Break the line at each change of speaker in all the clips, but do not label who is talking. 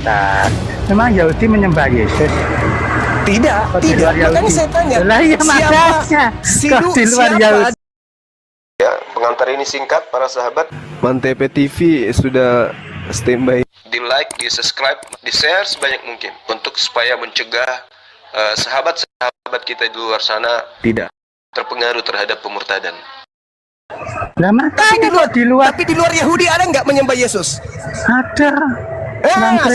Nah, memang Yahudi menyembah Yesus?
Tidak,
Kok di
tidak.
luar
Makanya
Yahudi?
saya tanya,
Lah iya makanya. Kok di luar Yahudi?
Ya, pengantar ini singkat para sahabat. Mantep TV sudah standby. Di like, di subscribe, di share sebanyak mungkin untuk supaya mencegah sahabat-sahabat kita di luar sana tidak terpengaruh terhadap pemurtadan.
Lah makanya kok di luar?
Tapi di luar Yahudi ada nggak menyembah Yesus?
Ada.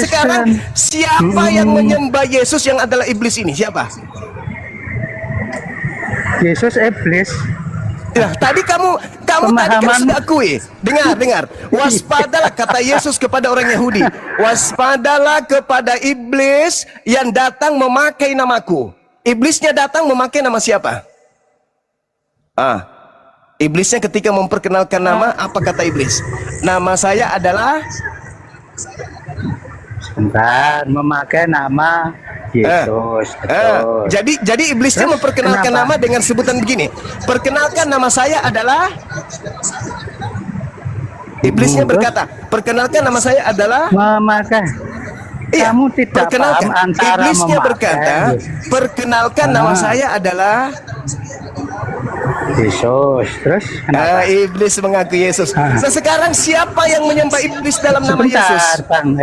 Sekarang siapa yang menyembah Yesus yang adalah iblis ini? Siapa?
Yesus iblis.
Nah, tadi kamu tadi kan sudah akui. Dengar. Waspadalah, kata Yesus kepada orang Yahudi. Waspadalah kepada iblis yang datang memakai namaku. Iblisnya datang memakai nama siapa? Iblisnya ketika memperkenalkan nama, apa kata iblis? Nama saya adalah
memakai nama Yesus.
Jadi iblisnya memperkenalkan nama dengan sebutan begini. Perkenalkan, nama saya adalah. Iblisnya berkata, perkenalkan, nama saya adalah
memakai. Kamu tidak paham antara
iblisnya
memakai.
Berkata, perkenalkan, nama saya adalah
Yesus. Terus
iblis mengaku Yesus. Sekarang siapa yang menyembah iblis dalam nama Yesus?
Bang,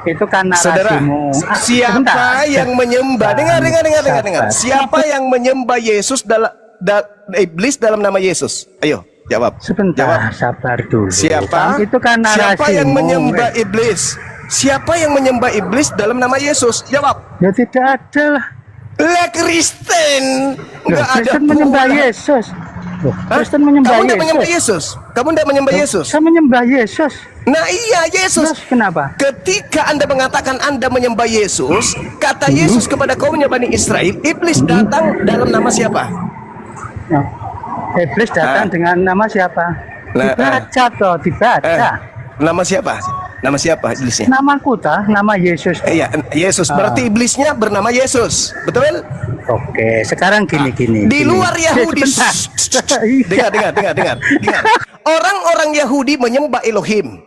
itu kan narasimu.
Siapa yang menyembah? Dengar. Siapa yang menyembah Yesus dalam iblis dalam nama Yesus? Ayo, jawab.
Sebentar, sabar dulu.
Siapa?
Itu kan narasimu.
Siapa yang menyembah iblis? Siapa yang menyembah iblis dalam nama Yesus? Jawab.
Ya tidak ada lah.
Lah Kristen. Enggak ada.
Kristen menyembah Yesus. Kristen menyembah Yesus.
Kamu tidak menyembah Yesus? Kamu tidak menyembah Yesus?
Saya menyembah Yesus.
Nah iya, Yesus.
Terus kenapa?
Ketika Anda mengatakan Anda menyembah Yesus, kata Yesus kepada kaumnya Bani Israel, iblis datang dalam nama siapa?
Iblis datang dengan nama siapa? Dibaca toh, dibaca.
Nama siapa? Nama siapa iblisnya?
Namaku tah, nama Yesus.
Iya, Yesus. Berarti iblisnya bernama Yesus. Betul?
Oke, sekarang gini.
Di luar Yahudi. Dengar. Orang-orang Yahudi menyembah Elohim.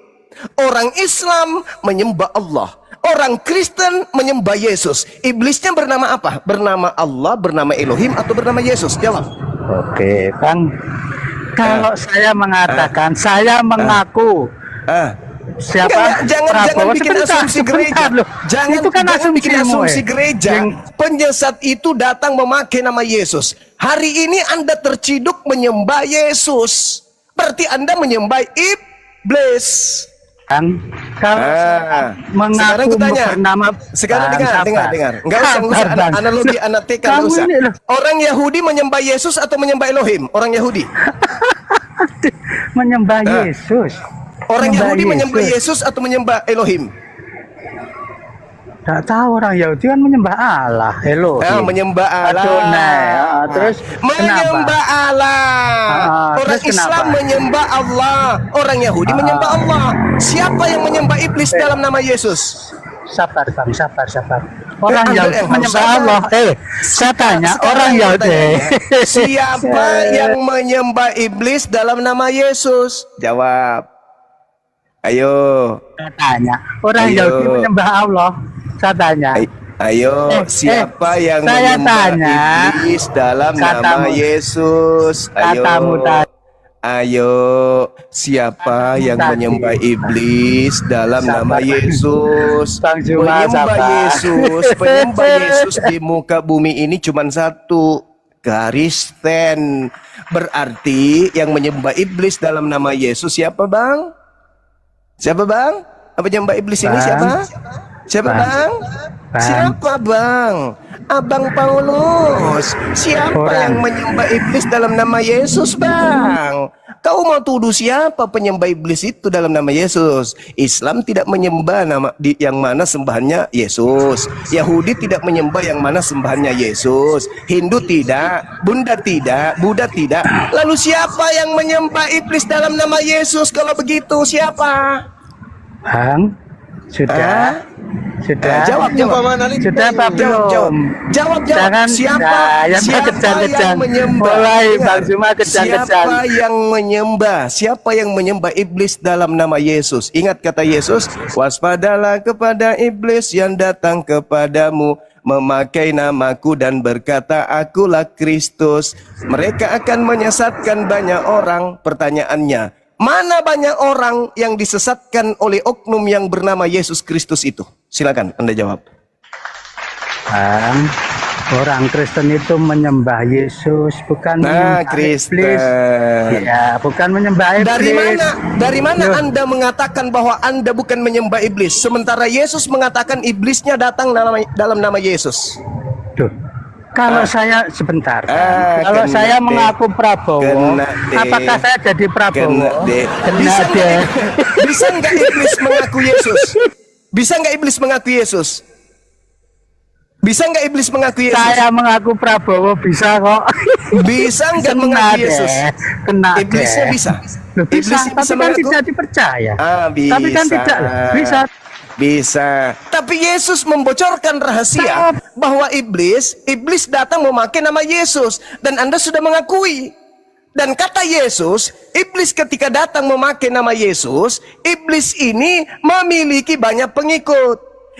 Orang Islam menyembah Allah. Orang Kristen menyembah Yesus. Iblisnya bernama apa? Bernama Allah, bernama Elohim, atau bernama Yesus? Jawab.
Oke, Bang. Kalau saya mengatakan, saya mengaku. Siapa?
Jangan bikin asumsi gereja. Jangan bikin asumsi gereja. Penyesat itu datang memakai nama Yesus. Hari ini Anda terciduk menyembah Yesus. Berarti Anda menyembah iblis.
Kan kalau mengaku bernama.
Sekarang dengar. Enggak usah analogi anak TK, enggak usah. Orang Yahudi menyembah Yesus atau menyembah Elohim? Orang Yahudi
menyembah Yesus.
Orang Yahudi menyembah Yesus atau menyembah Elohim?
Tak tahu, orang Yahudi kan menyembah Allah, Elohim.
Menyembah Allah.
Terus
menyembah Allah. Orang Islam menyembah Allah. Orang Yahudi menyembah Allah. Siapa yang menyembah iblis dalam nama Yesus?
Sabar, Bang, sabar. Orang Yahudi menyembah Allah. Saya tanya, orang Yahudi.
Siapa yang menyembah iblis dalam nama Yesus? Jawab. Ayo.
Saya tanya, orang Yahudi menyembah Allah. Saya tanya.
Ayo, siapa yang menyembah iblis dalam nama Yesus? Ayo, siapa yang menyembah iblis dalam nama Yesus? Penyembah Yesus di muka bumi ini cuma satu, Kristen. Berarti yang menyembah iblis dalam nama Yesus siapa, Bang? Siapa, Bang? Apa menyembah iblis ini siapa? Siapa, Bang? Siapa, Bang? Abang Paulus. Siapa yang menyembah iblis dalam nama Yesus, Bang? Kau mau tuduh siapa penyembah iblis itu dalam nama Yesus? Islam tidak menyembah yang mana sembahannya Yesus. Yahudi tidak menyembah yang mana sembahannya Yesus. Hindu tidak, Buddha tidak. Lalu siapa yang menyembah iblis dalam nama Yesus? Kalau begitu siapa?
Bang, sudah. Sudah.
Jawab.
Sudah apa belum?
Jawab.
Jangan
Siapa yang menyembah?
Mulai Bang Zuma kejang-kejang.
Siapa yang menyembah iblis dalam nama Yesus? Ingat kata Yesus, waspadalah kepada iblis yang datang kepadamu, memakai namaku dan berkata, akulah Kristus. Mereka akan menyesatkan banyak orang. Pertanyaannya, mana banyak orang yang disesatkan oleh oknum yang bernama Yesus Kristus itu? Silakan Anda jawab.
Bang, orang Kristen itu menyembah Yesus, bukan menyembah
Kristen.
iblis. Ya, bukan menyembah iblis.
Dari mana Anda mengatakan bahwa Anda bukan menyembah iblis, sementara Yesus mengatakan iblisnya datang dalam nama Yesus?
Tuh. Kalau saya sebentar, kalau saya mengaku Prabowo, apakah saya jadi Prabowo?
Bisa nggak iblis mengaku Yesus? Bisa nggak iblis mengaku Yesus? Bisa nggak iblis mengaku Yesus?
Saya mengaku Prabowo bisa kok.
Bisa nggak mengaku Yesus?
Kena
iblisnya bisa.
Loh, bisa, tapi kan tidak dipercaya.
Bisa.
Tapi kan tidak bisa.
Bisa. Tapi Yesus membocorkan rahasia bahwa iblis datang memakai nama Yesus dan Anda sudah mengakui. Dan kata Yesus, iblis ketika datang memakai nama Yesus, iblis ini memiliki banyak pengikut.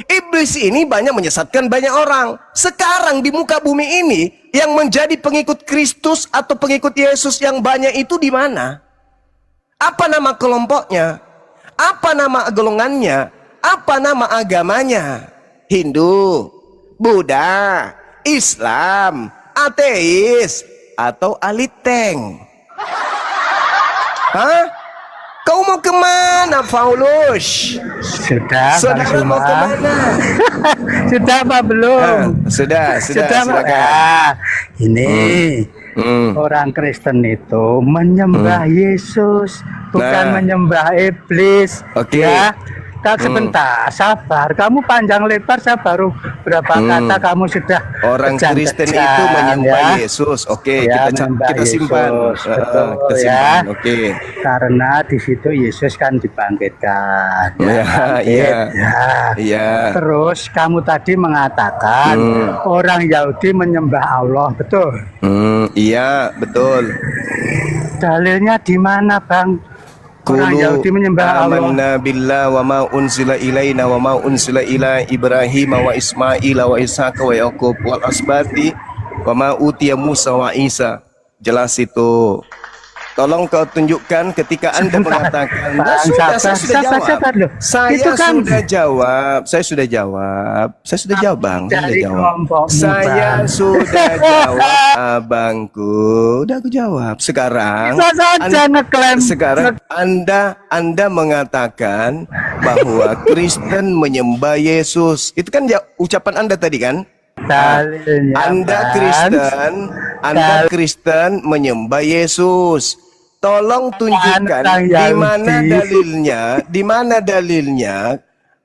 Iblis ini banyak menyesatkan banyak orang. Sekarang di muka bumi ini yang menjadi pengikut Kristus atau pengikut Yesus yang banyak itu di mana? Apa nama kelompoknya? Apa nama golongannya? Apa nama agamanya? Hindu, Buddha, Islam, ateis, atau aliteng? Hah? Kau mau kemana, Paulus?
Sudah,
Saudara mau kemana?
Sudah apa belum?
Sudah.
Ini orang Kristen itu menyembah Yesus, bukan menyembah iblis.
Oke.
Ya. Sebentar, sabar. Kamu panjang lebar, saya baru berapa kata kamu sudah.
Orang Kristen itu menyembah Yesus. Oke,
ya,
kita simpan.
Betul,
kita simpan. Oke.
Karena di situ Yesus kan dibangkitkan.
Iya.
Terus kamu tadi mengatakan orang Yahudi menyembah Allah, betul?
Iya, betul.
Dalilnya di mana, Bang? Orang Yahudi menyembah Allah.
Amanna billah wa ma unzila ilaina wa ma unzila ila Ibrahim wa Ismail wa Ishaq wa Yaqub wal asbati wa ma utiya Musa wa Isa. Jelas itu. Tolong kau tunjukkan ketika Anda mengatakan, saya sudah jawab. Saya sudah jawab, Bang. Saya sudah jawab, abangku. Udah aku jawab. Sekarang Anda mengatakan bahwa Kristen menyembah Yesus. Itu kan ucapan Anda tadi kan? Anda Kristen menyembah Yesus. Tolong tunjukkan di mana dalilnya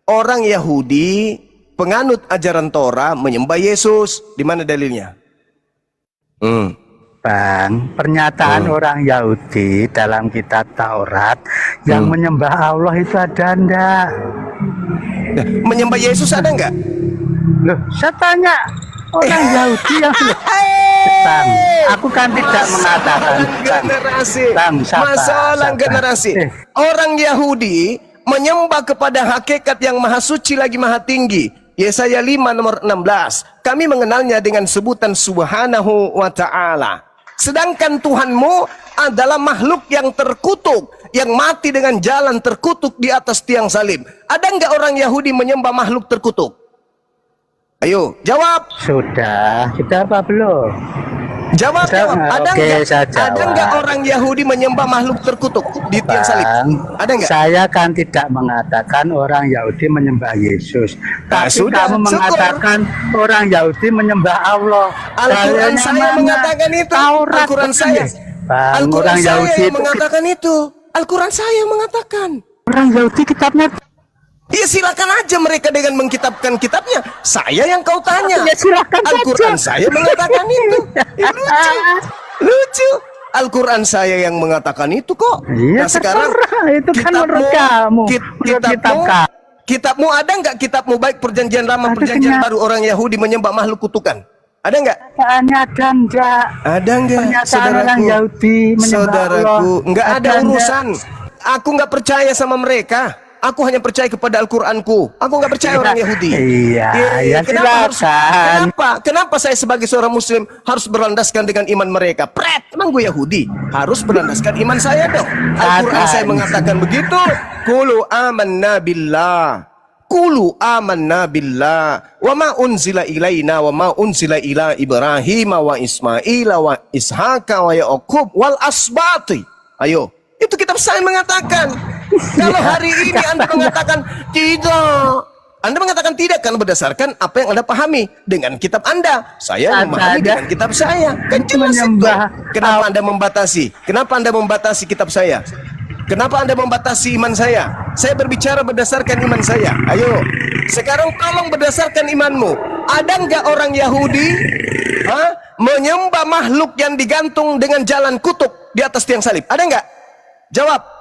orang Yahudi penganut ajaran Torah menyembah Yesus. Di mana dalilnya?
Bang, pernyataan orang Yahudi dalam kitab Taurat yang menyembah Allah itu ada enggak?
Menyembah Yesus ada enggak?
Loh, saya tanya orang Yahudi yang Bang, aku kan tidak mengatakan
masalah generasi. Orang Yahudi menyembah kepada hakikat yang maha suci lagi maha tinggi. Yesaya 5 nomor 16. Kami mengenalnya dengan sebutan Subhanahu wa ta'ala. Sedangkan Tuhanmu adalah makhluk yang terkutuk, yang mati dengan jalan terkutuk di atas tiang salib. Ada enggak orang Yahudi menyembah makhluk terkutuk? Ayo, jawab.
Sudah apa belum?
Jawab. Ada enggak orang Yahudi menyembah makhluk terkutuk di tiang salib? Ada enggak?
Saya kan tidak mengatakan orang Yahudi menyembah Yesus. Tapi kamu mengatakan orang Yahudi menyembah Allah.
Al-Quran saya mengatakan itu. Al-Quran saya. Al-Quran saya mengatakan itu. Al-Quran saya mengatakan.
Orang Yahudi kitabnya.
Ya silakan aja mereka dengan mengkitabkan kitabnya. Saya yang kau tanya.
Ya, silakan
Al-Quran
saja.
saya mengatakan itu. Lucu. Al-Quran saya yang mengatakan itu kok.
Iya,
nah sekarang
itu kan menurut kamu.
Kitabmu ada nggak kitabmu baik perjanjian lama,
Ada
perjanjian
kenyataan.
baru orang Yahudi menyembah makhluk kutukan? Ada nggak?
Kenyataannya ada enggak?
Ada nggak,
Pernyataan orang Yahudi menyembah
saudaraku?
Allah.
Nggak ada
Ada enggak?
urusan. Aku nggak percaya sama mereka. Aku hanya percaya kepada Al-Quranku. Aku nggak percaya orang Yahudi.
Iya, ya
kenapa
silakan.
kenapa saya sebagai seorang Muslim harus berlandaskan dengan iman mereka? Pret, emang gue Yahudi harus berlandaskan iman saya dong. Al-Quran saya mengatakan begitu. Qulu amanna billah. Qulu amanna billah wa ma unzila ilaina wa ma unzila ila Ibrahim wa Ismail wa Ishaqa wa Yaqub wal asbati. Ayo, itu kitab saya mengatakan. Kalau hari ini Anda mengatakan tidak, Anda mengatakan tidak karena berdasarkan apa yang Anda pahami dengan kitab Anda. Saya memahami dengan kitab saya. Kan jelas itu. Kenapa Anda membatasi? Kenapa Anda membatasi kitab saya? Kenapa Anda membatasi iman saya? Saya berbicara berdasarkan iman saya. Ayo, sekarang tolong berdasarkan imanmu. Ada nggak orang Yahudi menyembah makhluk yang digantung dengan jalan kutuk di atas tiang salib? Ada nggak? Jawab.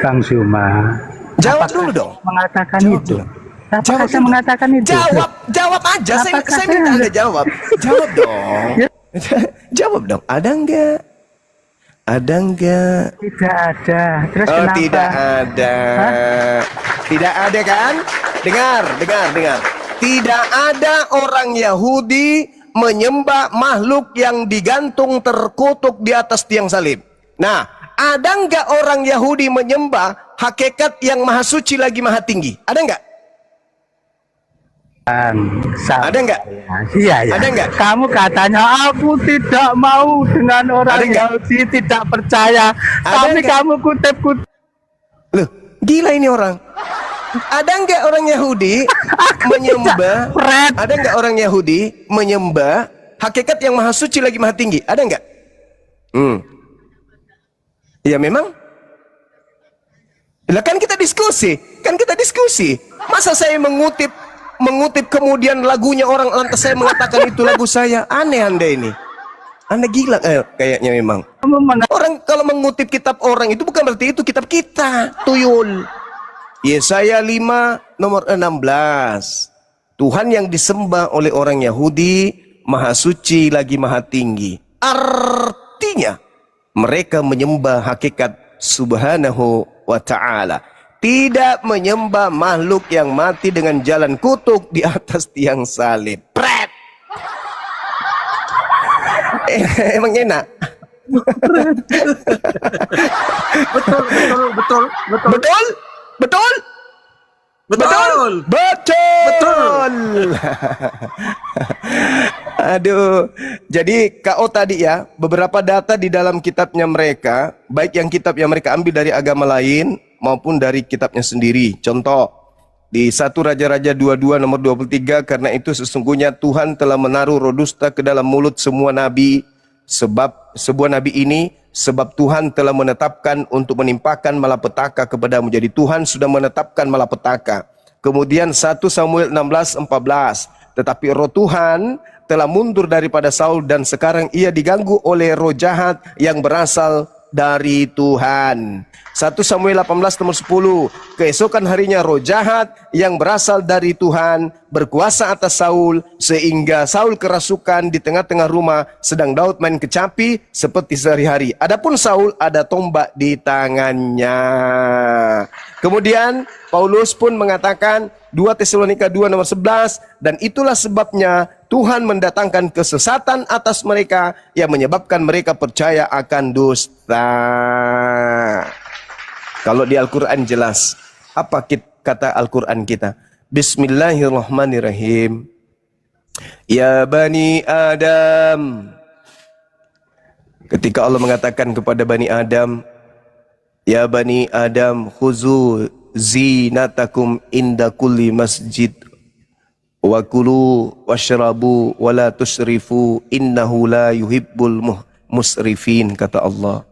Bang Zuma,
Jawab dulu dong.
Mengatakan
Jawab
itu.
dulu.
Apakah saya mengatakan itu?
Jawab aja. Saya
Apakah
minta
saya-
Anda jawab. Jawab dong.
Ya.
Jawab dong. Ada nggak? Ada nggak?
Tidak ada. Terus
Oh,
kenapa?
tidak ada. Tidak ada kan? Dengar. Tidak ada orang Yahudi menyembah makhluk yang digantung terkutuk di atas tiang salib. Nah, ada nggak orang Yahudi menyembah hakikat yang maha suci lagi maha tinggi? Ada nggak? Ada nggak?
Iya, ya.
Ada nggak?
Kamu katanya aku tidak mau dengan orang
Ada nggak?
Yahudi, tidak percaya.
Ada
Tapi
nggak?
kamu kutip-kutip.
Loh, gila ini orang. Ada nggak orang Yahudi menyembah?
Fred.
Ada nggak orang Yahudi menyembah hakikat yang maha suci lagi maha tinggi? Ada nggak? Ya memang. Lah kan kita diskusi. Masa saya mengutip kemudian lagunya orang lantas saya mengatakan itu lagu saya? Aneh Anda ini. Anda gila kayaknya memang.
Kamu
Orang kalau mengutip kitab orang itu bukan berarti itu kitab kita, tuyul. Yesaya 5 nomor 16. Tuhan yang disembah oleh orang Yahudi maha suci lagi maha tinggi. Artinya mereka menyembah hakikat subhanahu wa ta'ala. Tidak menyembah makhluk yang mati dengan jalan kutuk di atas tiang salib. Pret! Emang enak? Betul. Aduh. Jadi KO tadi ya, beberapa data di dalam kitabnya mereka, baik yang kitab yang mereka ambil dari agama lain maupun dari kitabnya sendiri. Contoh, di 1 Raja-Raja 22 nomor 23, karena itu sesungguhnya Tuhan telah menaruh roh dusta ke dalam mulut semua nabi, sebab Tuhan telah menetapkan untuk menimpakan malapetaka kepadamu. Jadi Tuhan sudah menetapkan malapetaka. Kemudian 1 Samuel 16:14, tetapi roh Tuhan telah mundur daripada Saul dan sekarang ia diganggu oleh roh jahat yang berasal dari Tuhan. 1 Samuel 18 nomor 10, keesokan harinya roh jahat yang berasal dari Tuhan berkuasa atas Saul sehingga Saul kerasukan di tengah-tengah rumah sedang Daud main kecapi seperti sehari-hari. Adapun Saul ada tombak di tangannya. Kemudian Paulus pun mengatakan 2 Tesalonika 2 nomor 11, dan itulah sebabnya Tuhan mendatangkan kesesatan atas mereka yang menyebabkan mereka percaya akan dusta. Kalau di Al-Quran jelas. Apa kata Al-Quran kita? Bismillahirrahmanirrahim. Ya Bani Adam. Ketika Allah mengatakan kepada Bani Adam, Ya Bani Adam, khuzu zinatakum inda kulli masjid. Wa kulu washrabu wa la tusrifu innahu la yuhibbul musrifin, kata Allah.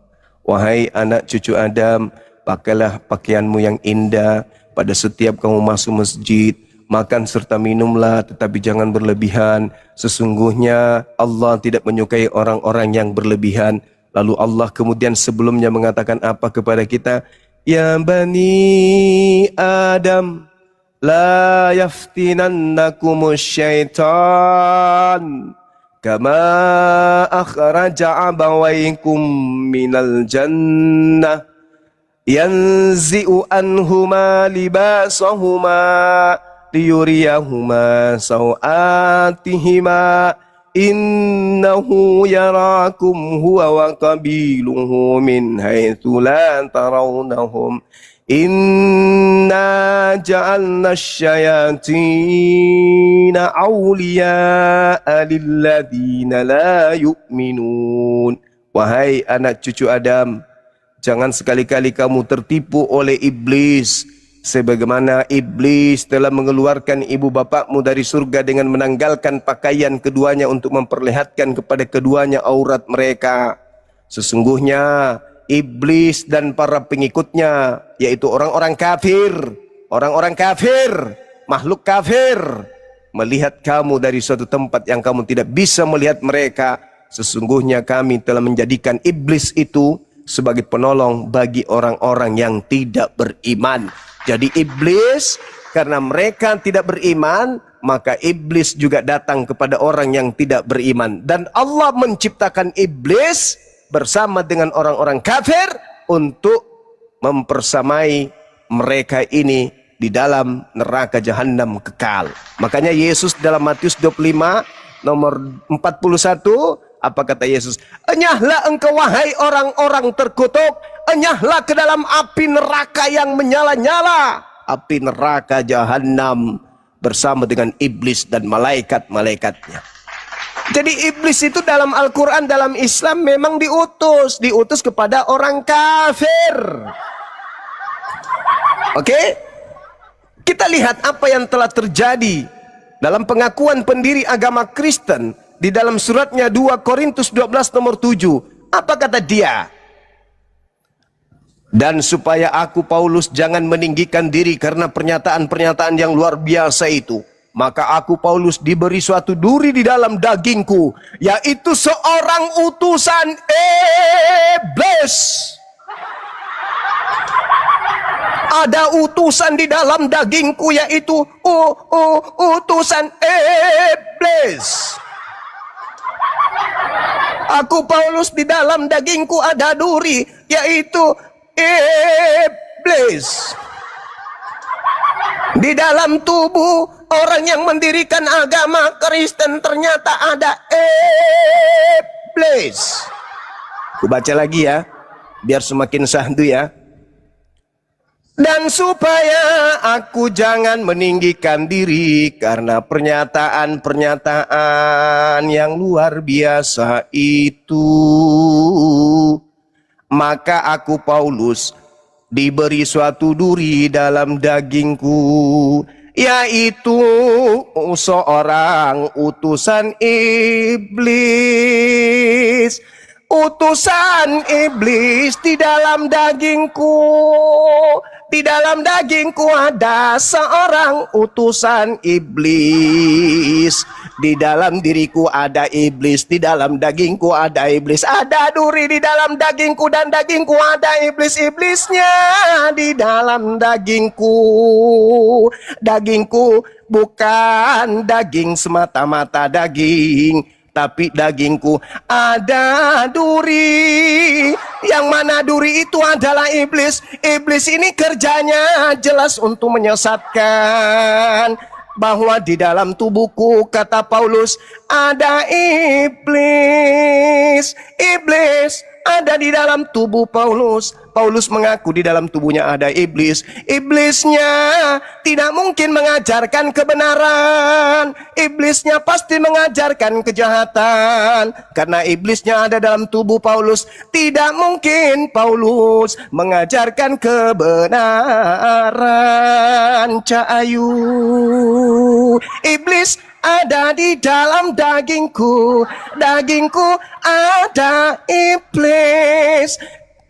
Wahai anak cucu Adam, pakailah pakaianmu yang indah pada setiap kamu masuk masjid. Makan serta minumlah, tetapi jangan berlebihan. Sesungguhnya Allah tidak menyukai orang-orang yang berlebihan. Lalu Allah kemudian sebelumnya mengatakan apa kepada kita? Ya bani Adam, la yaftinannakumus syaitan kama akhraja abawaykum minal jannah yanzi'u anhuma libasahuma liyuriyahuma sawatihima innahu yarakum huwa wa qabiluhu min haitsu la tarawnahum inna ja'alna syayatina awliya'a lilladzina la yu'minun. Wahai anak cucu Adam, jangan sekali-kali kamu tertipu oleh iblis, sebagaimana iblis telah mengeluarkan ibu bapakmu dari surga dengan menanggalkan pakaian keduanya untuk memperlihatkan kepada keduanya aurat mereka. Sesungguhnya iblis dan para pengikutnya, yaitu orang-orang kafir, makhluk kafir, melihat kamu dari suatu tempat yang kamu tidak bisa melihat mereka. Sesungguhnya kami telah menjadikan iblis itu sebagai penolong bagi orang-orang yang tidak beriman. Jadi iblis, karena mereka tidak beriman, maka iblis juga datang kepada orang yang tidak beriman. Dan Allah menciptakan iblis bersama dengan orang-orang kafir untuk mempersamai mereka ini di dalam neraka jahanam kekal. Makanya Yesus dalam Matius 25 nomor 41, apa kata Yesus? Enyahlah engkau wahai orang-orang terkutuk, enyahlah ke dalam api neraka yang menyala-nyala, api neraka jahanam bersama dengan iblis dan malaikat-malaikatnya. Jadi iblis itu dalam Al-Quran, dalam Islam memang diutus kepada orang kafir. Oke? Kita lihat apa yang telah terjadi dalam pengakuan pendiri agama Kristen di dalam suratnya 2 Korintus 12 nomor 7. Apa kata dia? Dan supaya aku Paulus jangan meninggikan diri karena pernyataan-pernyataan yang luar biasa itu, maka aku Paulus diberi suatu duri di dalam dagingku, yaitu seorang utusan iblis. Ada utusan di dalam dagingku, yaitu utusan iblis. Aku Paulus di dalam dagingku ada duri, yaitu iblis. Di dalam tubuh orang yang mendirikan agama Kristen ternyata ada iblis. Aku baca lagi ya, biar semakin syahdu ya. Dan supaya aku jangan meninggikan diri karena pernyataan-pernyataan yang luar biasa itu, maka aku Paulus diberi suatu duri dalam dagingku, yaitu seorang utusan iblis. Utusan iblis di dalam dagingku. Di dalam dagingku ada seorang utusan iblis. Di dalam diriku ada iblis. Di dalam dagingku ada iblis. Ada duri di dalam dagingku dan dagingku ada iblis-iblisnya di dalam dagingku. Dagingku bukan daging semata-mata daging, tapi dagingku ada duri. Yang mana duri itu adalah iblis. Iblis ini kerjanya jelas untuk menyesatkan. Bahwa di dalam tubuhku, kata Paulus, ada iblis. Iblis ada di dalam tubuh Paulus. Paulus mengaku di dalam tubuhnya ada iblis. Iblisnya tidak mungkin mengajarkan kebenaran. Iblisnya pasti mengajarkan kejahatan. Karena iblisnya ada dalam tubuh Paulus, tidak mungkin Paulus mengajarkan kebenaran. Cahayu iblis ada di dalam dagingku. Dagingku ada iblis.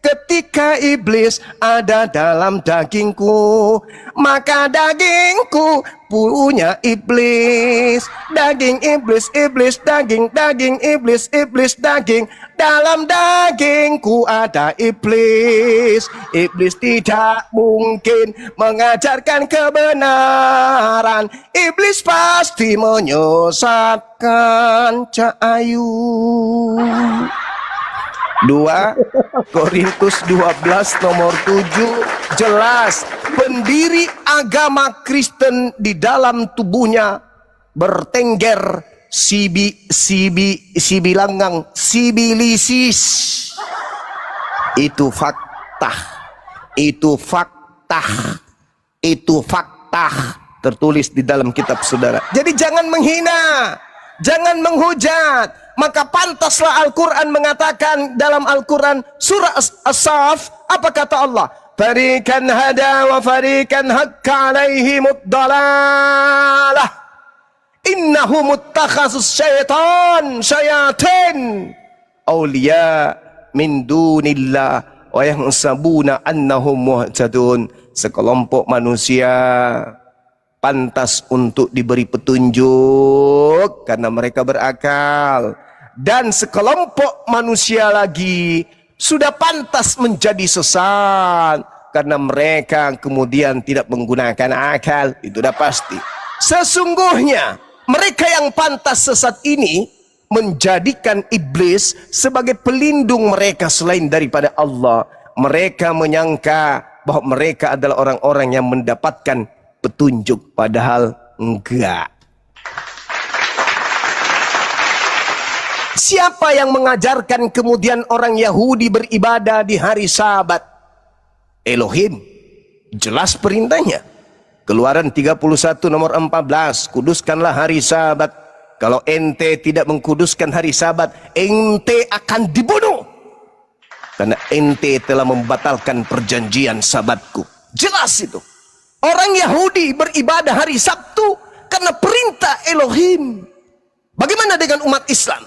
ketika iblis ada dalam dagingku, maka dagingku punya iblis. Daging iblis, iblis daging, daging iblis, iblis daging. Dalam dagingku ada iblis. Iblis tidak mungkin mengajarkan kebenaran. Iblis pasti menyesatkan Cahayu. 2 Korintus 12 nomor 7 jelas pendiri agama Kristen di dalam tubuhnya bertengger sibilangang sibilisis. Itu fakta. Itu fakta. Itu fakta tertulis di dalam kitab saudara. Jadi jangan menghina, jangan menghujat. Maka pantaslah Al-Quran mengatakan dalam Al-Quran surah As-Saff, apa kata Allah? Farikan hada wa farikan hakka alaihimud dalalah. Innahum muttakhasus syayatin awliya min dunillah wa yahsabuna annahum muhtadun. Sekelompok manusia pantas untuk diberi petunjuk karena mereka berakal, dan sekelompok manusia lagi sudah pantas menjadi sesat karena mereka kemudian tidak menggunakan akal. Itu dah pasti. Sesungguhnya mereka yang pantas sesat ini menjadikan iblis sebagai pelindung mereka selain daripada Allah. Mereka menyangka bahwa mereka adalah orang-orang yang mendapatkan petunjuk, padahal enggak. Siapa yang mengajarkan kemudian orang Yahudi beribadah di hari Sabat? Elohim. Jelas perintahnya. Keluaran 31 nomor 14, kuduskanlah hari Sabat. Kalau ente tidak mengkuduskan hari Sabat, ente akan dibunuh. Karena ente telah membatalkan perjanjian Sabatku. Jelas itu. Orang Yahudi beribadah hari Sabtu karena perintah Elohim. Bagaimana dengan umat Islam?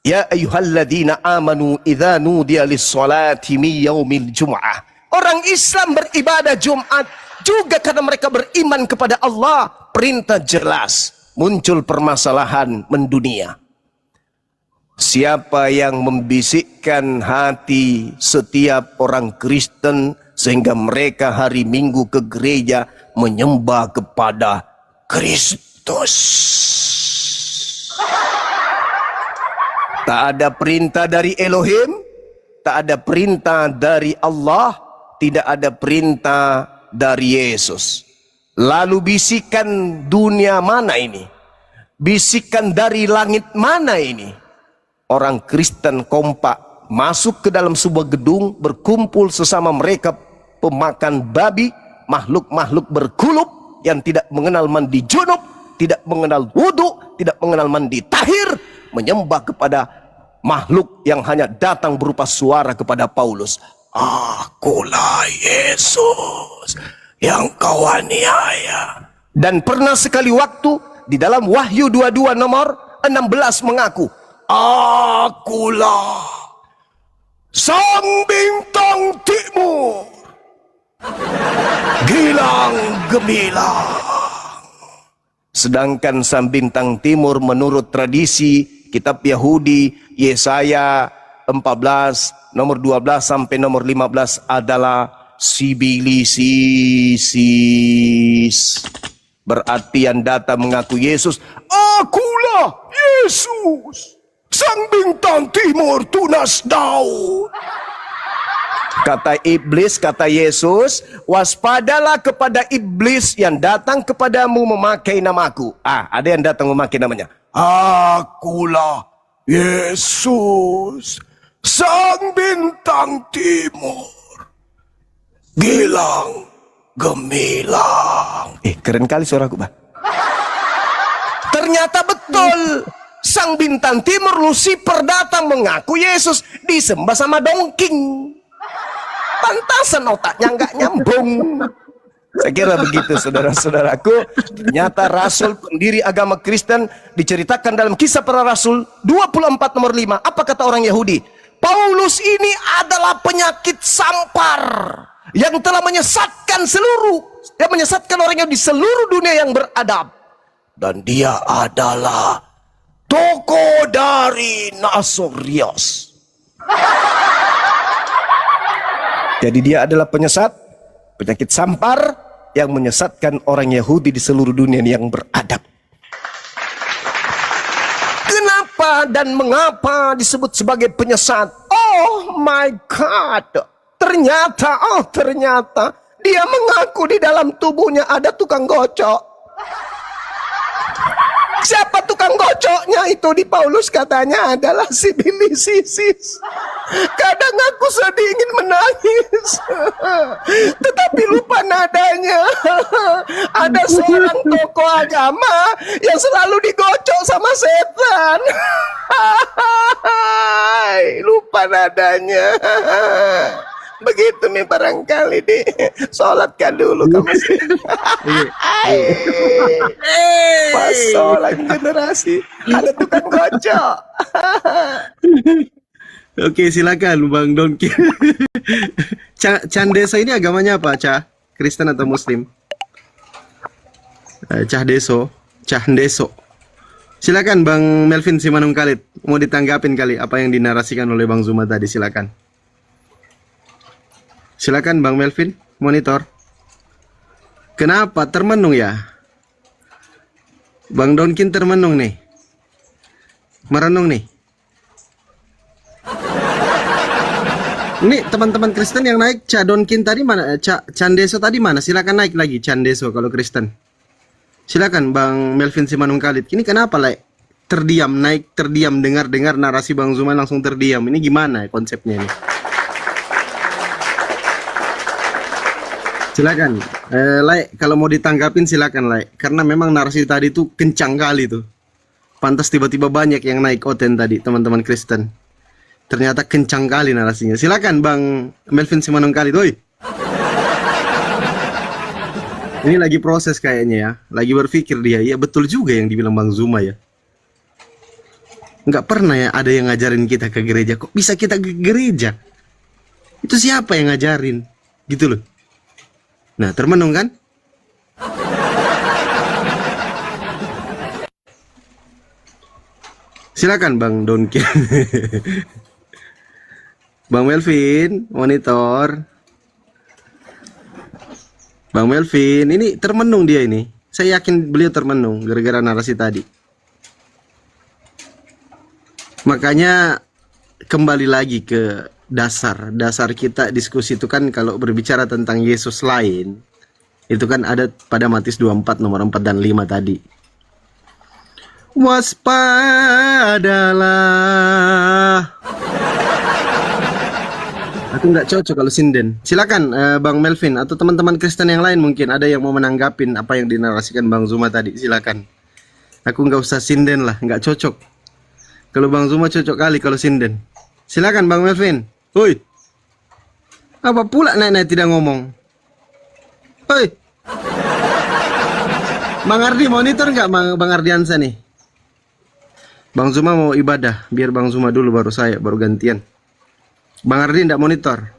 Ya ayyuhalladzina amanu idza nudiya lis-sholati min yaumil jum'ah. Orang Islam beribadah Jumat juga karena mereka beriman kepada Allah. Perintah jelas. Muncul permasalahan mendunia. Siapa yang membisikkan hati setiap orang Kristen sehingga mereka hari Minggu ke gereja menyembah kepada Kristus? Tak ada perintah dari Elohim, tak ada perintah dari Allah, tidak ada perintah dari Yesus. Lalu bisikan dunia mana ini? Bisikan dari langit mana ini? Orang Kristen kompak masuk ke dalam sebuah gedung, berkumpul sesama mereka pemakan babi, makhluk-makhluk berkulup yang tidak mengenal mandi junub, tidak mengenal wudhu, tidak mengenal mandi tahir, menyembah kepada makhluk yang hanya datang berupa suara kepada Paulus. Akulah Yesus yang kau aniaya. Dan pernah sekali waktu di dalam Wahyu 22 nomor 16 mengaku, akulah sang bintang timur, gilang gemilang. Sedangkan sang bintang timur menurut tradisi kitab Yahudi Yesaya 14 nomor 12 sampai nomor 15 adalah sibilisis. Berarti yang datang mengaku Yesus, akulah Yesus, sang bintang timur tunas Daud. Kata iblis, kata Yesus, waspadalah kepada iblis yang datang kepadamu memakai namaku. Ada yang datang memakai namanya. Akulah Yesus, sang bintang timur, gilang gemilang. Keren kali suaraku, Bah. Ternyata betul. Sang bintang timur Lucifer datang mengaku Yesus, disembah sama dongking. Pantasan otaknya nggak nyambung. Saya kira begitu saudara-saudaraku. Ternyata Rasul pendiri agama Kristen diceritakan dalam Kisah Para Rasul 24 nomor 5. Apa kata orang Yahudi? Paulus ini adalah penyakit sampar yang telah menyesatkan orang yang di seluruh dunia yang beradab. Dan dia adalah tokoh dari Nasorius. Jadi dia adalah penyakit sampar yang menyesatkan orang Yahudi di seluruh dunia yang beradab. Kenapa dan mengapa disebut sebagai penyesat? Oh my God. Ternyata dia mengaku di dalam tubuhnya ada tukang gocok. Siapa tukang gocoknya itu di Paulus? Katanya adalah si Bilisisis. Kadang aku sedih ingin menangis, tetapi lupa nadanya. Ada seorang tokoh agama yang selalu digocok sama setan. Lupa nadanya. Begitu nih barangkali deh. Sholatkan dulu kamu. Pas sholat generasi ada tukang gocok.
Oke, silakan Bang Donki. Cah Deso ini agamanya apa, Cah? Kristen atau Muslim? Cah Deso. Silakan Bang Melvin Simanung Khalid. Mau ditanggapin kali apa yang dinarasikan oleh Bang Zuma tadi, silakan. Silakan Bang Melvin, monitor. Kenapa termenung ya? Bang Donkin termenung nih. Merenung nih. Ini teman-teman Kristen yang naik Cah Donkin tadi mana? Candeso tadi mana? Silakan naik lagi Candeso kalau Kristen. Silakan Bang Melvin Simanung Khalid. Ini kenapa terdiam, naik terdiam, dengar narasi Bang Zuma langsung terdiam. Ini gimana konsepnya ini? Silakan, kalau mau ditanggapin silakan, karena memang narasi tadi tuh kencang kali tuh. Pantas tiba-tiba banyak yang naik oten tadi, teman-teman Kristen. Ternyata kencang kali narasinya. Silakan Bang Melvin Simanung Khalid, oi. Ini lagi proses kayaknya ya, lagi berpikir dia. Ya betul juga yang dibilang Bang Zuma ya. Nggak pernah ya ada yang ngajarin kita ke gereja. Kok bisa kita ke gereja? Itu siapa yang ngajarin? Gitu loh. Nah, termenung kan? Silakan Bang Donki. Bang Melvin, monitor. Bang Melvin, ini termenung dia ini. Saya yakin beliau termenung gara-gara narasi tadi. Makanya kembali lagi ke dasar kita diskusi itu kan, kalau berbicara tentang Yesus lain itu kan ada pada Matius 24 nomor 4 dan 5 tadi. Waspadalah. Aku nggak cocok kalau sinden. Silakan Bang Melvin atau teman-teman Kristen yang lain mungkin ada yang mau menanggapin apa yang dinarasikan Bang Zuma tadi. Silakan. Aku nggak usah sinden lah, nggak cocok. Kalau Bang Zuma cocok kali kalau sinden. Silakan Bang Melvin. Woi, apa pula naik-naik tidak ngomong? Woi, Bang Ardi monitor nggak Bang Ardiansa nih? Bang Zuma mau ibadah, biar Bang Zuma dulu baru saya, baru gantian. Bang Ardi nggak monitor.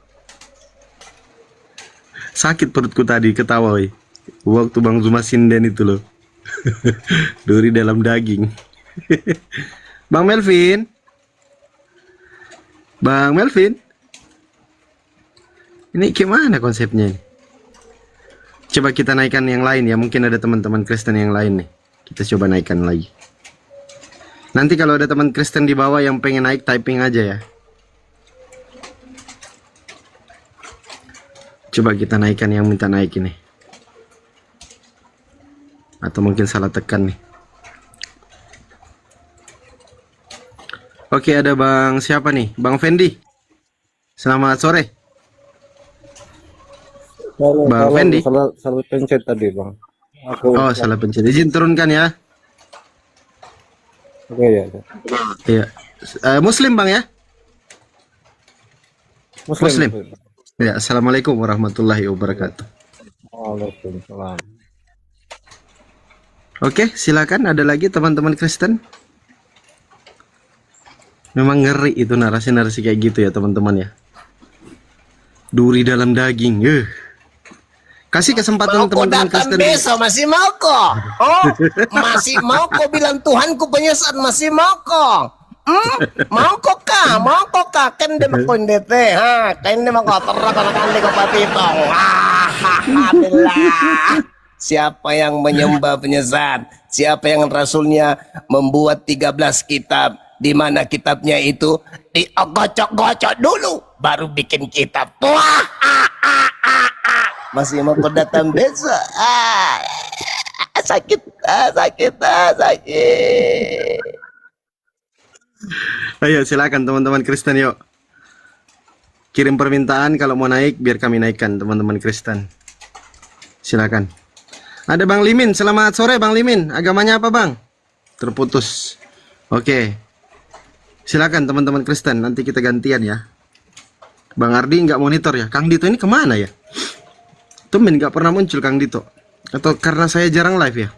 Sakit perutku tadi ketawa, woi. Waktu Bang Zuma sinden itu loh. Duri dalam daging. Bang Melvin. Bang Melvin. Ini gimana konsepnya ini? Coba kita naikkan yang lain ya. Mungkin ada teman-teman Kristen yang lain nih. Kita coba naikkan lagi. Nanti kalau ada teman Kristen di bawah yang pengen naik, typing aja ya. Coba kita naikkan yang minta naik ini. Atau mungkin salah tekan nih. Oke, ada Bang siapa nih? Bang Fendi. Selamat sore. Bang Fendi.
Salah pencet tadi Bang.
Oh, salah pencet. Izin turunkan ya.
Oke ya.
Iya. Muslim Bang ya? Muslim. Ya, assalamualaikum warahmatullahi wabarakatuh.
Waalaikumsalam.
Oke, silakan. Ada lagi teman-teman Kristen? Memang ngeri itu narasi-narasi kayak gitu ya teman-teman ya. Duri dalam daging. Kasih kesempatan
Mau kau
teman-teman
datang
Kristen.
besok masih mau kok? Oh, masih mau kau bilang Tuhanku penyesat masih mau kok? Mau kok kah? Mau kok kah? Kan dia makuin dete, ha? Kan dia makuin terang di kapatitong. Alhamdulillah. Siapa yang menyembah penyesat? Siapa yang rasulnya membuat 13 kitab? Di mana kitabnya itu digocok-gocok dulu, baru bikin kitab. Wah, masih mau kau datang besok? Sakit, sakit.
Ayo silakan teman-teman Kristen yuk. Kirim permintaan kalau mau naik biar kami naikkan teman-teman Kristen. Silakan. Ada Bang Limin, selamat sore Bang Limin. Agamanya apa Bang? Terputus. Oke. Silakan teman-teman Kristen, nanti kita gantian ya. Bang Ardi nggak monitor ya. Kang Dito ini kemana ya? Tumben nggak pernah muncul Kang Dito. Atau karena saya jarang live ya?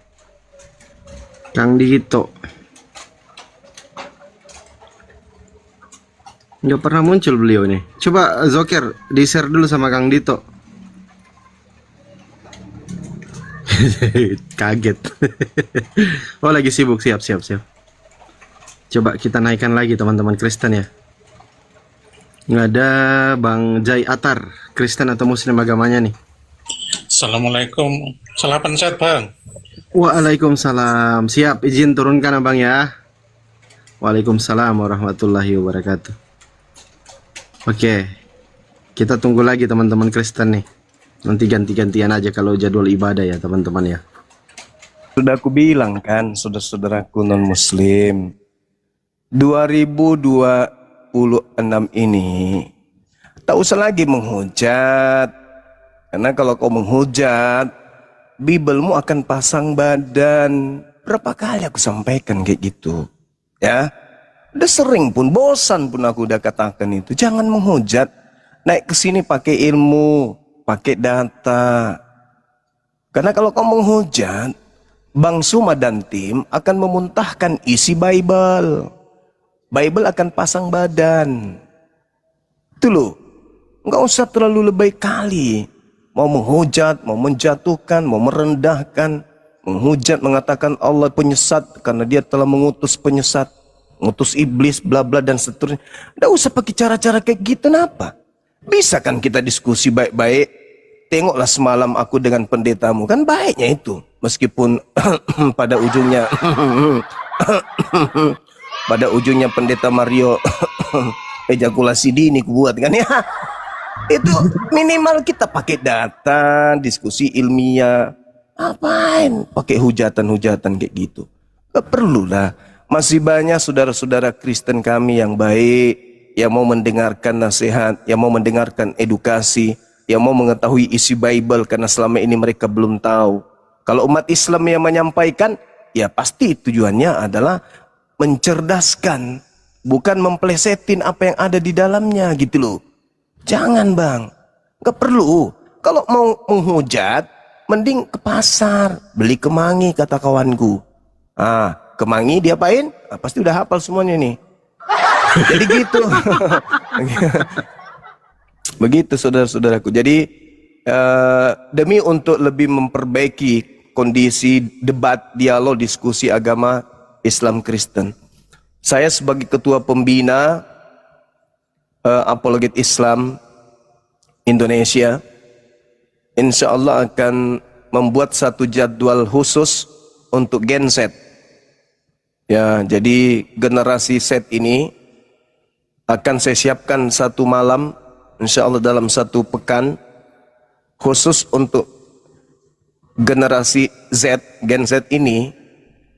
Kang Dito nggak pernah muncul beliau nih. Coba Zoker di share dulu sama Kang Dito. Kaget. Oh lagi sibuk, siap. Coba kita naikkan lagi teman-teman Kristen ya. Nggak ada Bang Jai Atar, Kristen atau Muslim agamanya nih.
Assalamualaikum. Salapan sehat Bang.
Waalaikumsalam. Siap, izin turunkan Abang ya. Waalaikumsalam warahmatullahi wabarakatuh. Oke, kita tunggu lagi teman-teman Kristen nih. Nanti ganti-gantian aja kalau jadwal ibadah ya teman-teman ya.
Sudah aku bilang kan, saudara-saudaraku non muslim, 2026 ini tak usah lagi menghujat. Karena kalau kau menghujat, Bibelmu akan pasang badan. Berapa kali aku sampaikan kayak gitu. Ya, udah sering pun, bosan pun aku udah katakan itu. Jangan menghujat. Naik ke sini pakai ilmu, pakai data. Karena kalau kau menghujat, Bang Suma dan tim akan memuntahkan isi Bible. Bible akan pasang badan. Itu loh. Nggak usah terlalu lebay kali. Mau menghujat, mau menjatuhkan, mau merendahkan. Menghujat, mengatakan Allah penyesat karena dia telah mengutus penyesat. Mengutus iblis, bla bla dan seterusnya. Nggak usah pakai cara-cara kayak gitu, kenapa? Bisa kan kita diskusi baik-baik. Tengoklah semalam aku dengan pendetamu. Kan baiknya itu. Meskipun pada ujungnya pada ujungnya pendeta Mario ejakulasi dini kubuat kan ya. Itu minimal kita pakai data, diskusi ilmiah. Apain pakai hujatan-hujatan kayak gitu? Gak perlu lah. Masih banyak saudara-saudara Kristen kami yang baik, yang mau mendengarkan nasihat, yang mau mendengarkan edukasi, yang mau mengetahui isi Bible karena selama ini mereka belum tahu. Kalau umat Islam yang menyampaikan, ya pasti tujuannya adalah mencerdaskan, bukan memplesetin apa yang ada di dalamnya gitu loh. Jangan Bang, gak perlu. Kalau mau menghujat, mending ke pasar, beli kemangi kata kawanku. Kemangi diapain? Pasti udah hafal semuanya nih. Jadi gitu. Begitu saudara-saudaraku. Jadi demi untuk lebih memperbaiki kondisi debat, dialog, diskusi agama Islam Kristen, saya sebagai ketua pembina Apologet Islam Indonesia, insya Allah akan membuat satu jadwal khusus untuk Gen Z. Ya, jadi generasi Z ini akan saya siapkan satu malam, insya Allah dalam satu pekan, khusus untuk generasi Z, Gen Z ini,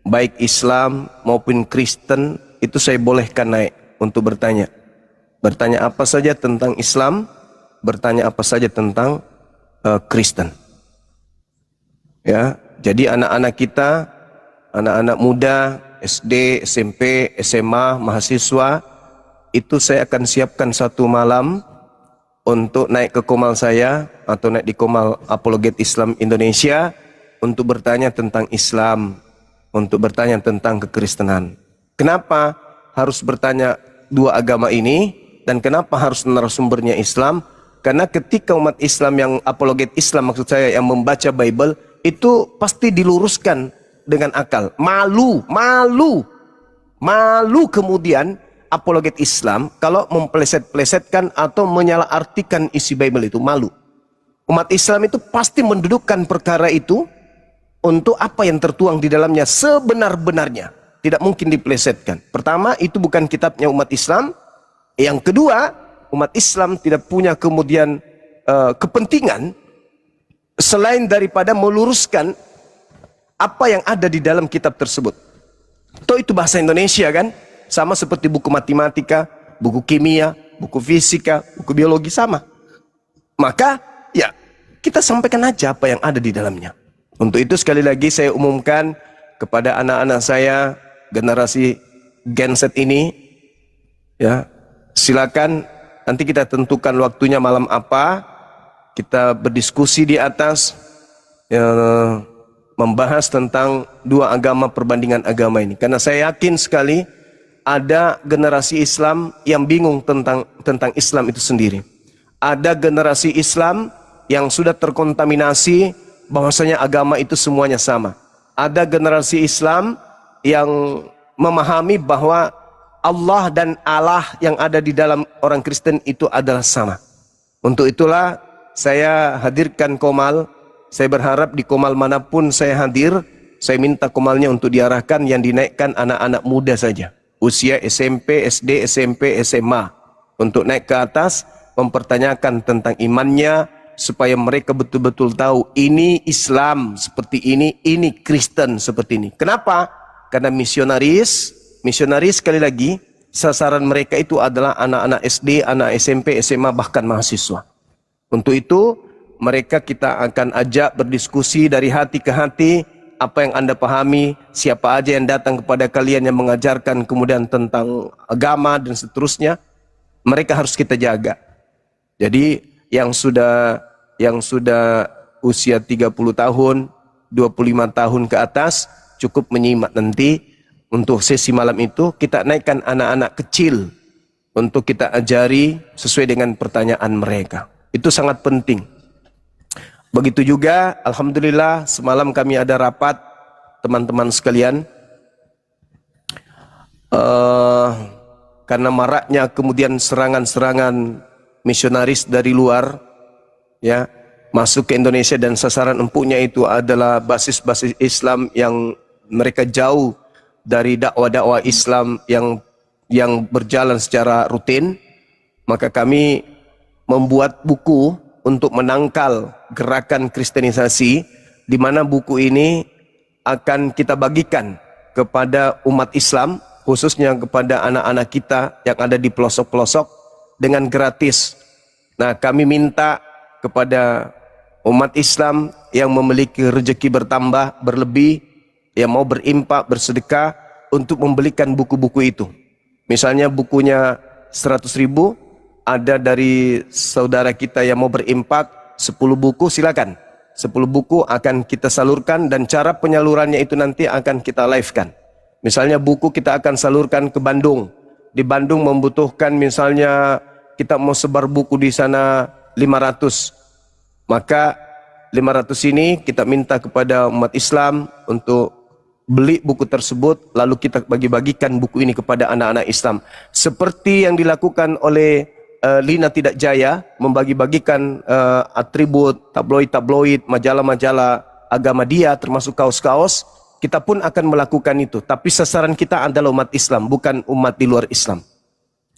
baik Islam maupun Kristen, itu saya bolehkan naik untuk bertanya. Bertanya apa saja tentang Islam, bertanya apa saja tentang Kristen. Ya, jadi anak-anak kita, anak-anak muda, SD, SMP, SMA, mahasiswa, itu saya akan siapkan satu malam untuk naik ke komal saya atau naik di komal Apologet Islam Indonesia untuk bertanya tentang Islam, untuk bertanya tentang kekristenan. Kenapa harus bertanya dua agama ini. Dan kenapa harus narasumbernya Islam? Karena ketika umat Islam yang apologet Islam, maksud saya yang membaca Bible, itu pasti diluruskan dengan akal. Malu kemudian apologet Islam kalau mempleset-plesetkan atau menyalahartikan isi Bible itu, malu. Umat Islam itu pasti mendudukkan perkara itu untuk apa yang tertuang di dalamnya sebenar-benarnya. Tidak mungkin diplesetkan. Pertama, itu bukan kitabnya umat Islam. Yang kedua, umat Islam tidak punya kemudian kepentingan selain daripada meluruskan apa yang ada di dalam kitab tersebut. Toh itu bahasa Indonesia kan? Sama seperti buku matematika, buku kimia, buku fisika, buku biologi, sama. Maka ya kita sampaikan aja apa yang ada di dalamnya. Untuk itu sekali lagi saya umumkan kepada anak-anak saya, generasi Gen Z ini, ya, silakan nanti kita tentukan waktunya malam apa, kita berdiskusi di atas, ya, membahas tentang dua agama, perbandingan agama ini. Karena saya yakin sekali ada generasi Islam yang bingung tentang Islam itu sendiri. Ada generasi Islam yang sudah terkontaminasi bahwasanya agama itu semuanya sama. Ada generasi Islam yang memahami bahwa Allah dan Allah yang ada di dalam orang Kristen itu adalah sama. Untuk itulah saya hadirkan Komal. Saya berharap di Komal manapun saya hadir, saya minta Komalnya untuk diarahkan yang dinaikkan anak-anak muda saja. Usia SMP, SD, SMP, SMA. Untuk naik ke atas, mempertanyakan tentang imannya, supaya mereka betul-betul tahu ini Islam seperti ini Kristen seperti ini. Kenapa? Karena misionaris sekali lagi, sasaran mereka itu adalah anak-anak SD, anak SMP, SMA, bahkan mahasiswa. Untuk itu, mereka kita akan ajak berdiskusi dari hati ke hati, apa yang Anda pahami, siapa aja yang datang kepada kalian yang mengajarkan kemudian tentang agama dan seterusnya, mereka harus kita jaga. Jadi yang sudah usia 30 tahun, 25 tahun ke atas, cukup menyimak nanti. Untuk sesi malam itu kita naikkan anak-anak kecil untuk kita ajari sesuai dengan pertanyaan mereka. Itu sangat penting. Begitu juga, alhamdulillah semalam kami ada rapat teman-teman sekalian. Karena maraknya kemudian serangan-serangan misionaris dari luar, ya, masuk ke Indonesia, dan sasaran empuknya itu adalah basis-basis Islam yang mereka jauh dari dakwah-dakwah Islam yang berjalan secara rutin. Maka kami membuat buku untuk menangkal gerakan kristenisasi, di mana buku ini akan kita bagikan kepada umat Islam, khususnya kepada anak-anak kita yang ada di pelosok-pelosok dengan gratis. Nah, kami minta kepada umat Islam yang memiliki rezeki bertambah, berlebih, yang mau berimpak, bersedekah untuk membelikan buku-buku itu. Misalnya bukunya 100.000, ada dari saudara kita yang mau berimpak 10 buku, silakan. 10 buku akan kita salurkan, dan cara penyalurannya itu nanti akan kita live-kan. Misalnya buku kita akan salurkan ke Bandung. Di Bandung membutuhkan misalnya kita mau sebar buku di sana 500. Maka 500 ini kita minta kepada umat Islam untuk beli buku tersebut, lalu kita bagi-bagikan buku ini kepada anak-anak Islam. Seperti yang dilakukan oleh Lina Tidak Jaya, membagi-bagikan atribut, tabloid-tabloid, majalah-majalah agama dia, termasuk kaos-kaos. Kita pun akan melakukan itu. Tapi sasaran kita adalah umat Islam, bukan umat di luar Islam.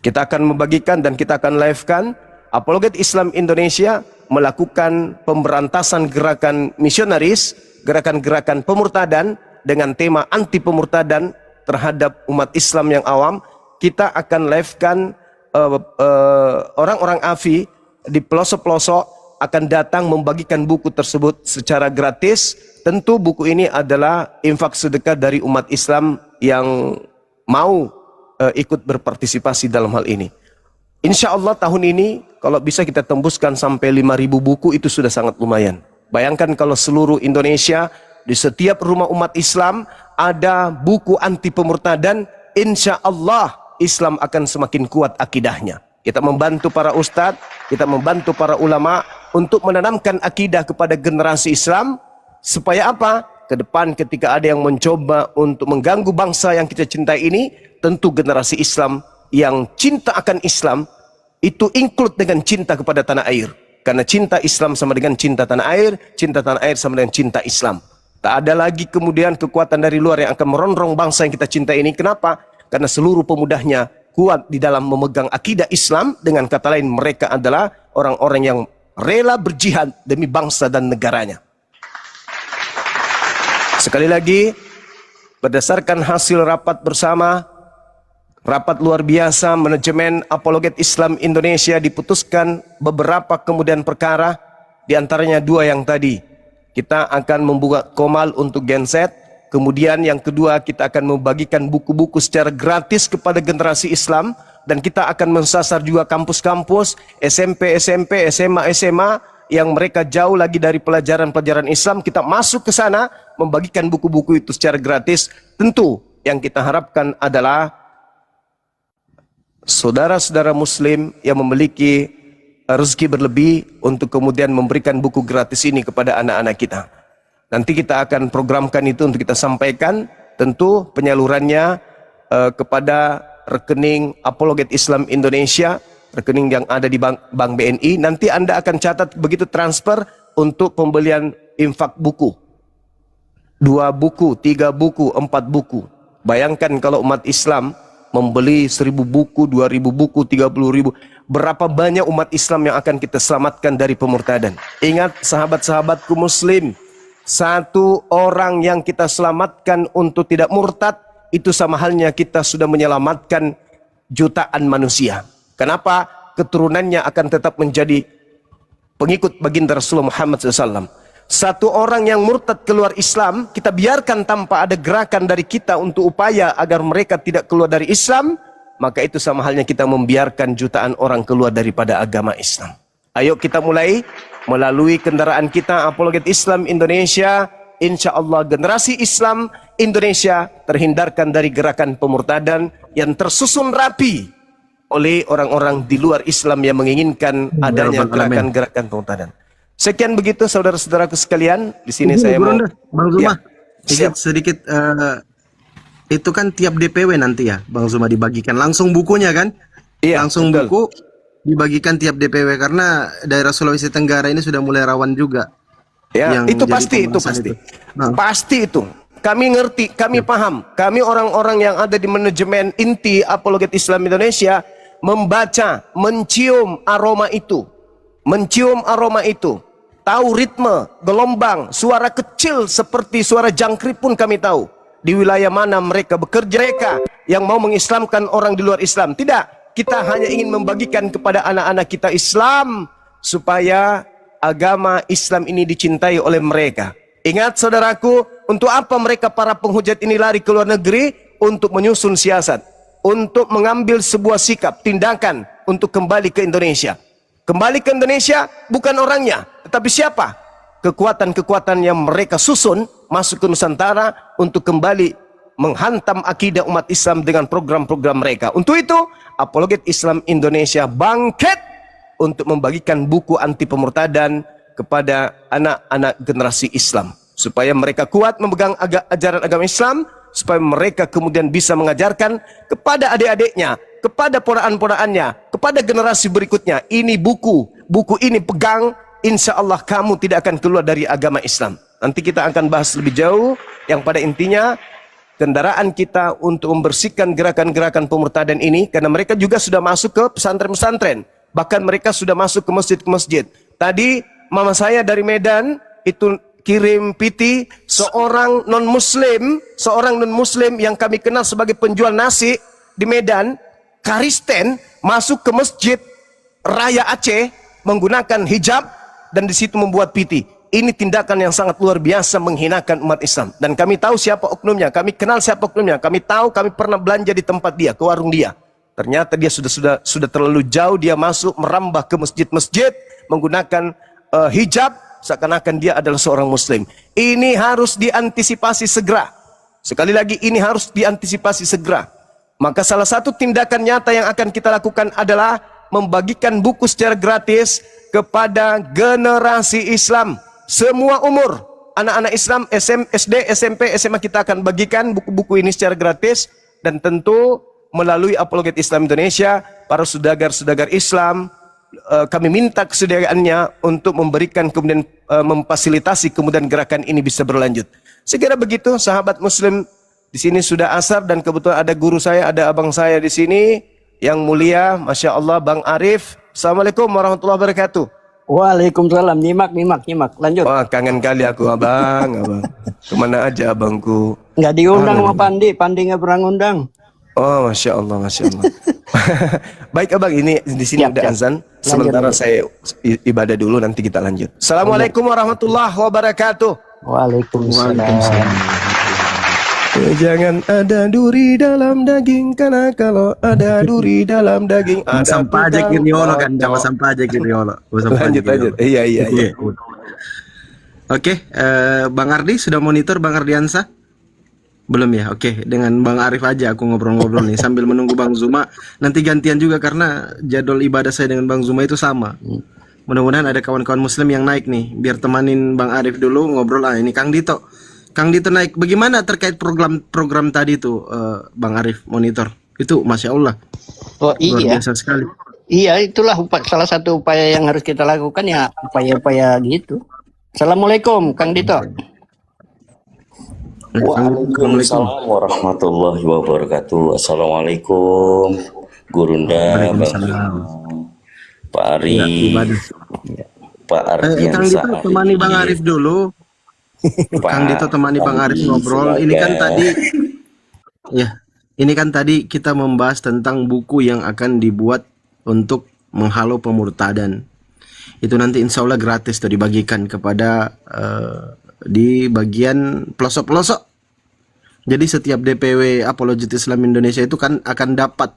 Kita akan membagikan dan kita akan live-kan. Apologet Islam Indonesia melakukan pemberantasan gerakan misionaris, gerakan-gerakan pemurtadan, dengan tema anti pemurtadan terhadap umat Islam yang awam. Kita akan live-kan orang-orang AFI di pelosok-pelosok akan datang membagikan buku tersebut secara gratis. Tentu buku ini adalah infak sedekah dari umat Islam yang mau ikut berpartisipasi dalam hal ini. Insya Allah tahun ini kalau bisa kita tembuskan sampai 5.000 buku, itu sudah sangat lumayan. Bayangkan kalau seluruh Indonesia, di setiap rumah umat Islam ada buku anti pemurtadan, insya Allah Islam akan semakin kuat akidahnya. Kita membantu para ustadz, kita membantu para ulama untuk menanamkan akidah kepada generasi Islam. Supaya apa? Ke depan ketika ada yang mencoba untuk mengganggu bangsa yang kita cintai ini, tentu generasi Islam yang cinta akan Islam, itu include dengan cinta kepada tanah air. Karena cinta Islam sama dengan cinta tanah air sama dengan cinta Islam. Tak ada lagi kemudian kekuatan dari luar yang akan merongrong bangsa yang kita cintai ini. Kenapa? Karena seluruh pemudahnya kuat di dalam memegang akidah Islam. Dengan kata lain, mereka adalah orang-orang yang rela berjihad demi bangsa dan negaranya. Sekali lagi, berdasarkan hasil rapat bersama, rapat luar biasa manajemen Apologet Islam Indonesia, diputuskan beberapa kemudian perkara, diantaranya 2 yang tadi. Kita akan membuka komal untuk genset. Kemudian yang kedua, kita akan membagikan buku-buku secara gratis kepada generasi Islam. Dan kita akan mensasar juga kampus-kampus, SMP, SMA yang mereka jauh lagi dari pelajaran-pelajaran Islam. Kita masuk ke sana, membagikan buku-buku itu secara gratis. Tentu yang kita harapkan adalah saudara-saudara muslim yang memiliki rezeki berlebih untuk kemudian memberikan buku gratis ini kepada anak-anak kita. Nanti kita akan programkan itu untuk kita sampaikan. Tentu penyalurannya kepada rekening Apologet Islam Indonesia, rekening yang ada di Bank BNI. Nanti Anda akan catat begitu transfer untuk pembelian infak buku. 2 buku, 3 buku, 4 buku. Bayangkan kalau umat Islam membeli 1000 buku, 2000 buku, 30.000. Berapa banyak umat Islam yang akan kita selamatkan dari pemurtadan. Ingat sahabat-sahabatku muslim, 1 orang yang kita selamatkan untuk tidak murtad, itu sama halnya kita sudah menyelamatkan jutaan manusia. Kenapa? Keturunannya akan tetap menjadi pengikut baginda Rasulullah Muhammad SAW. 1 orang yang murtad keluar Islam, kita biarkan tanpa ada gerakan dari kita untuk upaya agar mereka tidak keluar dari Islam, maka itu sama halnya kita membiarkan jutaan orang keluar daripada agama Islam. Ayo kita mulai melalui kendaraan kita Apologet Islam Indonesia. Insya Allah generasi Islam Indonesia terhindarkan dari gerakan pemurtadan yang tersusun rapi oleh orang-orang di luar Islam yang menginginkan adanya gerakan-gerakan pemurtadan. Sekian begitu saudara-saudaraku sekalian. Di sini saya mau
Bang Zuma,
ya,
sedikit itu kan tiap DPW nanti ya Bang Zuma dibagikan langsung bukunya kan?
Iya,
langsung
betul.
buku dibagikan tiap DPW karena daerah Sulawesi Tenggara ini sudah mulai rawan juga.
Ya,
yang
itu
jadi
pasti.
itu. Nah.
Pasti itu. Kami ngerti, kami paham. Kami orang-orang yang ada di manajemen inti Apologet Islam Indonesia membaca, mencium aroma itu. Tahu ritme, gelombang, suara kecil seperti suara jangkrik pun kami tahu. Di wilayah mana mereka bekerja, mereka yang mau mengislamkan orang di luar Islam. Tidak, kita hanya ingin membagikan kepada anak-anak kita Islam supaya agama Islam ini dicintai oleh mereka. Ingat saudaraku, untuk apa mereka para penghujat ini lari ke luar negeri? Untuk menyusun siasat, untuk mengambil sebuah sikap, tindakan untuk kembali ke Indonesia. Kembali ke Indonesia bukan orangnya, tetapi siapa? Kekuatan-kekuatan yang mereka susun masuk ke Nusantara untuk kembali menghantam akidah umat Islam dengan program-program mereka. Untuk itu, Apologet Islam Indonesia bangkit untuk membagikan buku anti pemurtadan kepada anak-anak generasi Islam. Supaya mereka kuat memegang ajaran agama Islam, supaya mereka kemudian bisa mengajarkan kepada adik-adiknya, kepada ponakan-ponakannya, kepada generasi berikutnya. Ini buku ini pegang, insya Allah kamu tidak akan keluar dari agama Islam. Nanti kita akan bahas lebih jauh, yang pada intinya kendaraan kita untuk membersihkan gerakan-gerakan pemurtadan ini, karena mereka juga sudah masuk ke pesantren-pesantren, bahkan mereka sudah masuk ke masjid-masjid. Tadi mama saya dari Medan itu kirim piti seorang non muslim yang kami kenal sebagai penjual nasi di Medan, Karisten, masuk ke masjid Raya Aceh menggunakan hijab dan di situ membuat piti. Ini tindakan yang sangat luar biasa menghinakan umat Islam. Dan kami tahu siapa oknumnya, kami kenal siapa oknumnya, kami tahu, kami pernah belanja di tempat dia, ke warung dia. Ternyata dia sudah terlalu jauh, dia masuk merambah ke masjid-masjid menggunakan hijab seakan-akan dia adalah seorang muslim. Ini harus diantisipasi segera. Sekali lagi, ini harus diantisipasi segera. Maka salah satu tindakan nyata yang akan kita lakukan adalah membagikan buku secara gratis kepada generasi Islam. Semua umur, anak-anak Islam, SD, SMP, SMA kita akan bagikan buku-buku ini secara gratis. Dan tentu melalui Apologet Islam Indonesia, para saudagar-saudagar Islam, kami minta kesediaannya untuk memberikan kemudian memfasilitasi kemudian gerakan ini bisa berlanjut. Sekira begitu sahabat muslim. Di sini sudah asar dan kebetulan ada guru saya, ada abang saya di sini yang mulia, Masya Allah, Bang Arif. Assalamualaikum warahmatullahi wabarakatuh.
Waalaikumsalam. Nyimak. Lanjut.
Wah, kangen kali aku abang. Kemana aja abangku?
Nggak diundang sama Pandi. Pandi nggak pernah ngundang.
Oh, Masya Allah. Baik abang, ini di sini
Siap,
udah
siap.
azan. Sementara
Lanjut.
saya ibadah dulu, nanti kita lanjut. Assalamualaikum warahmatullahi wabarakatuh.
Waalaikumsalam.
Jangan ada duri dalam daging, karena kalau ada duri dalam daging
Jangan
ada
sampah aja
tukang
Kiriolo kan,
pocong.
jangan sampah aja Kiriolo.
Lanjut. Iya.
Oke, Bang Ardi sudah monitor Bang Ardiansa? Belum ya? Oke, dengan Bang Arif aja aku ngobrol-ngobrol nih sambil menunggu Bang Zuma. Nanti gantian juga karena jadwal ibadah saya dengan Bang Zuma itu sama. Mudah-mudahan ada kawan-kawan muslim yang naik nih, biar temanin Bang Arif dulu ngobrol. Ini Kang Dito naik. Bagaimana terkait program tadi tuh, Bang Arif monitor? Itu Masya Allah,
Oh
luar
iya.
biasa sekali.
Iya, itulah salah satu upaya yang harus kita lakukan ya, upaya-upaya gitu. Assalamualaikum, Kang Dito.
Waalaikumsalam warahmatullahi wabarakatuh. Assalamualaikum Gurunda, Pak Ari,
Ya, ibadah.
Pak
Kang
Ardiansa.
Dito temani Bang Arif dulu. Kang Dito temani Bang Arif ngobrol. Ini kan tadi, ya, ini kan tadi kita membahas tentang buku yang akan dibuat untuk menghalau pemurtadan. Itu nanti insya Allah gratis tuh dibagikan kepada di bagian pelosok-pelosok. Jadi setiap DPW Apologet Islam Indonesia itu kan akan dapat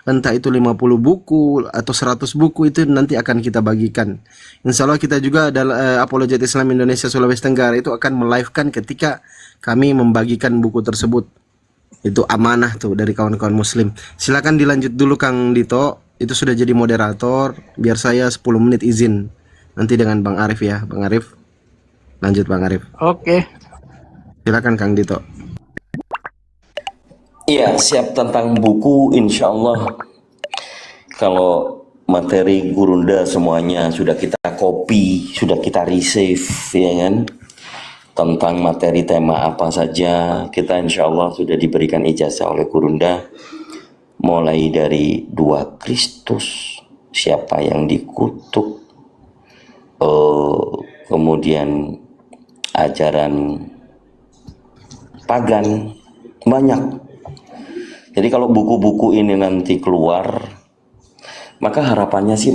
entah itu 50 buku atau 100 buku, itu nanti akan kita bagikan. Insya Allah kita juga Apologet Islam Indonesia Sulawesi Tenggara itu akan melive-kan ketika kami membagikan buku tersebut. Itu amanah tuh dari kawan-kawan muslim. Silakan dilanjut dulu Kang Dito. Itu sudah jadi moderator. Biar saya 10 menit izin. Nanti dengan Bang Arif ya. Bang Arif. Lanjut Bang Arif.
Oke.
Silakan Kang Dito.
Iya, siap tentang buku insya Allah. Kalau materi Gurunda semuanya sudah kita copy, sudah kita receive, ya kan? Tentang materi tema apa saja, kita insya Allah sudah diberikan ijazah oleh Gurunda. Mulai dari 2 Kristus, siapa yang dikutuk, kemudian ajaran pagan, banyak. Jadi kalau buku-buku ini nanti keluar, maka harapannya sih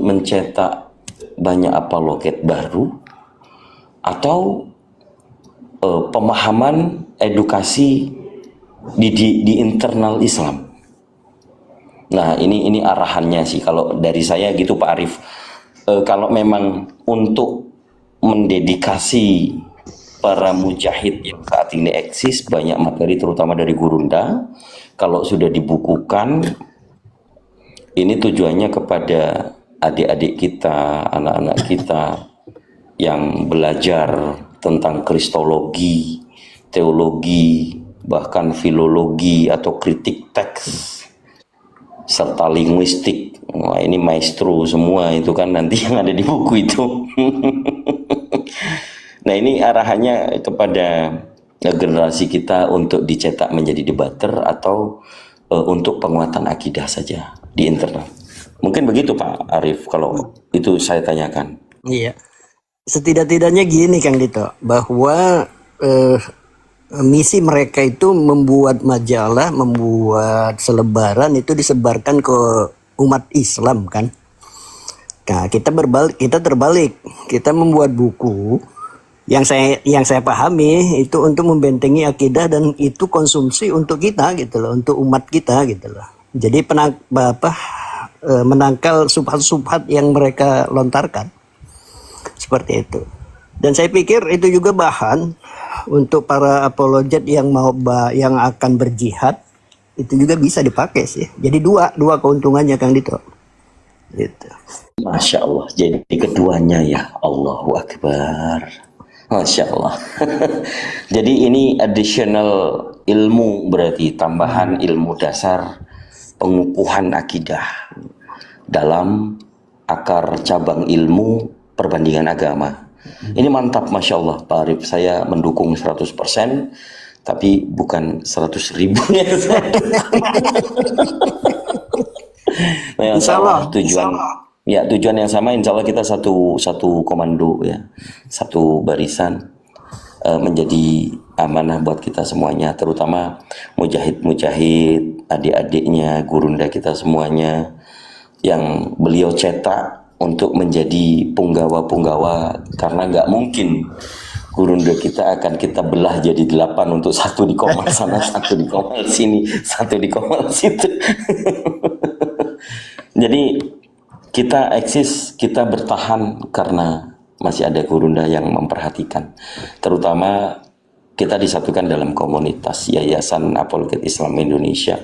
mencetak banyak apologet baru atau pemahaman edukasi di internal Islam. Nah, ini arahannya sih kalau dari saya gitu Pak Arif. Kalau memang untuk mendedikasi para mujahid yang saat ini eksis, banyak materi terutama dari Gurunda. Kalau sudah dibukukan, ini tujuannya kepada adik-adik kita, anak-anak kita yang belajar tentang kristologi, teologi, bahkan filologi atau kritik teks serta linguistik. Wah, ini maestro semua itu kan nanti yang ada di buku itu. Nah, ini arahannya kepada generasi kita untuk dicetak menjadi debater atau untuk penguatan akidah saja di internal. Mungkin begitu Pak Arif kalau itu saya tanyakan.
Iya. Setidak-tidaknya gini Kang Dito, bahwa misi mereka itu membuat majalah, membuat selebaran itu disebarkan ke umat Islam kan. Nah, kita terbalik. Kita membuat buku yang saya pahami itu untuk membentengi akidah dan itu konsumsi untuk kita gitu loh, untuk umat kita gitu loh. Jadi menangkal subhat-subhat yang mereka lontarkan. Seperti itu. Dan saya pikir itu juga bahan untuk para apologet yang akan berjihad itu juga bisa dipakai sih. Jadi dua keuntungannya Kang Dito. Gitu.
Masya Allah, jadi keduanya ya, Allahu Akbar. Masya Allah. Jadi ini additional ilmu, berarti tambahan ilmu dasar pengukuhan akidah dalam akar cabang ilmu perbandingan agama. Ini mantap, Masya Allah Pak Arif, saya mendukung 100%, tapi bukan 100.000 ya. Nah, insya Allah tujuan yang sama, insya Allah kita satu komando ya, satu barisan, menjadi amanah buat kita semuanya, terutama mujahid-mujahid, adik-adiknya, gurunda kita semuanya yang beliau cetak untuk menjadi punggawa-punggawa, karena nggak mungkin gurunda kita akan kita belah jadi 8 untuk satu di Komal sana, satu di Komal sini, satu di Komal situ. Jadi kita eksis, kita bertahan karena masih ada gurunda yang memperhatikan. Terutama kita disatukan dalam komunitas Yayasan Apologet Islam Indonesia.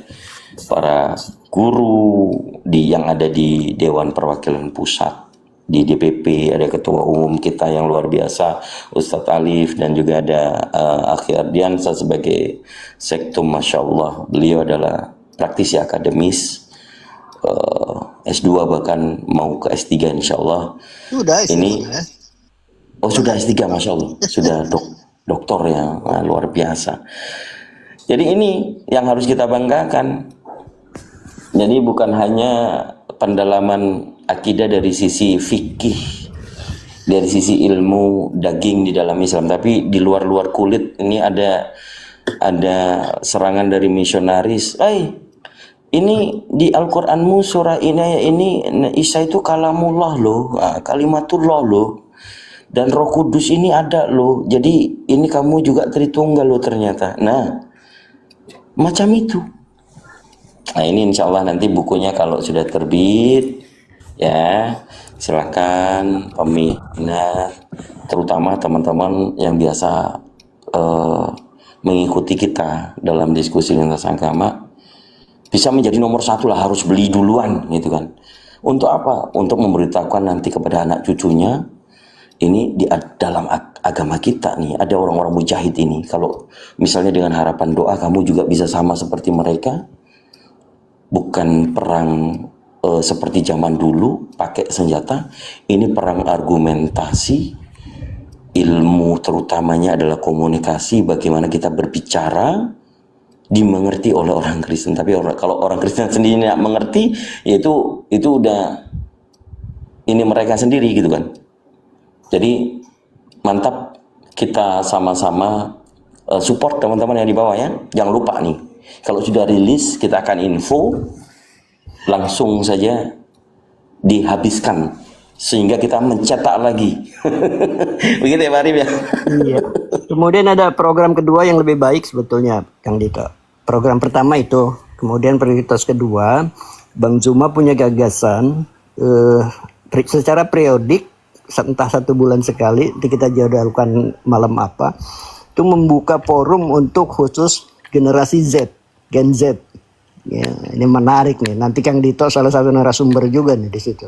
Para guru yang ada di Dewan Perwakilan Pusat, di DPP, ada ketua umum kita yang luar biasa, Ustadz Alif, dan juga ada Akhi Ardiansa sebagai sektum. Masya Allah, beliau adalah praktisi akademis, S2 bahkan mau ke S3 insya Allah.
Sudah
ini sudah S3, Masya Allah, sudah doktor yang luar biasa. Jadi ini yang harus kita banggakan. Jadi bukan hanya pendalaman akidah dari sisi fikih, dari sisi ilmu daging di dalam Islam, tapi di luar kulit ini ada serangan dari misionaris. Ini di Al-Quranmu surah ini Isa itu kalamullah loh, kalimatullah loh, dan Roh Kudus ini ada loh. Jadi ini kamu juga Tritunggal loh ternyata. Nah, macam itu. Nah, ini insya Allah nanti bukunya kalau sudah terbit ya, silakan peminat, terutama teman-teman yang biasa mengikuti kita dalam diskusi lintas agama, bisa menjadi nomor 1 lah, harus beli duluan gitu kan. Untuk apa? Untuk memberitahukan nanti kepada anak cucunya, ini di dalam agama kita nih ada orang-orang mujahid ini. Kalau misalnya dengan harapan doa kamu juga bisa sama seperti mereka, bukan perang seperti zaman dulu pakai senjata. Ini perang argumentasi, ilmu terutamanya adalah komunikasi, bagaimana kita berbicara dimengerti oleh orang Kristen. Tapi kalau orang Kristen sendiri tidak mengerti, yaitu udah ini mereka sendiri gitu kan. Jadi mantap, kita sama-sama support teman-teman yang di bawah ya. Jangan lupa nih, kalau sudah rilis kita akan info, langsung saja dihabiskan sehingga kita mencetak lagi. Begitu ya Pak Arif ya. Iya.
Kemudian ada program kedua yang lebih baik sebetulnya Kang Dito. Program pertama itu, kemudian prioritas kedua, Bang Zuma punya gagasan secara periodik, entah 1 bulan sekali, kita jadwalkan malam apa, itu membuka forum untuk khusus generasi Z, Gen Z. Ya, ini menarik nih. Nanti Kang Dito salah satu narasumber juga nih di situ.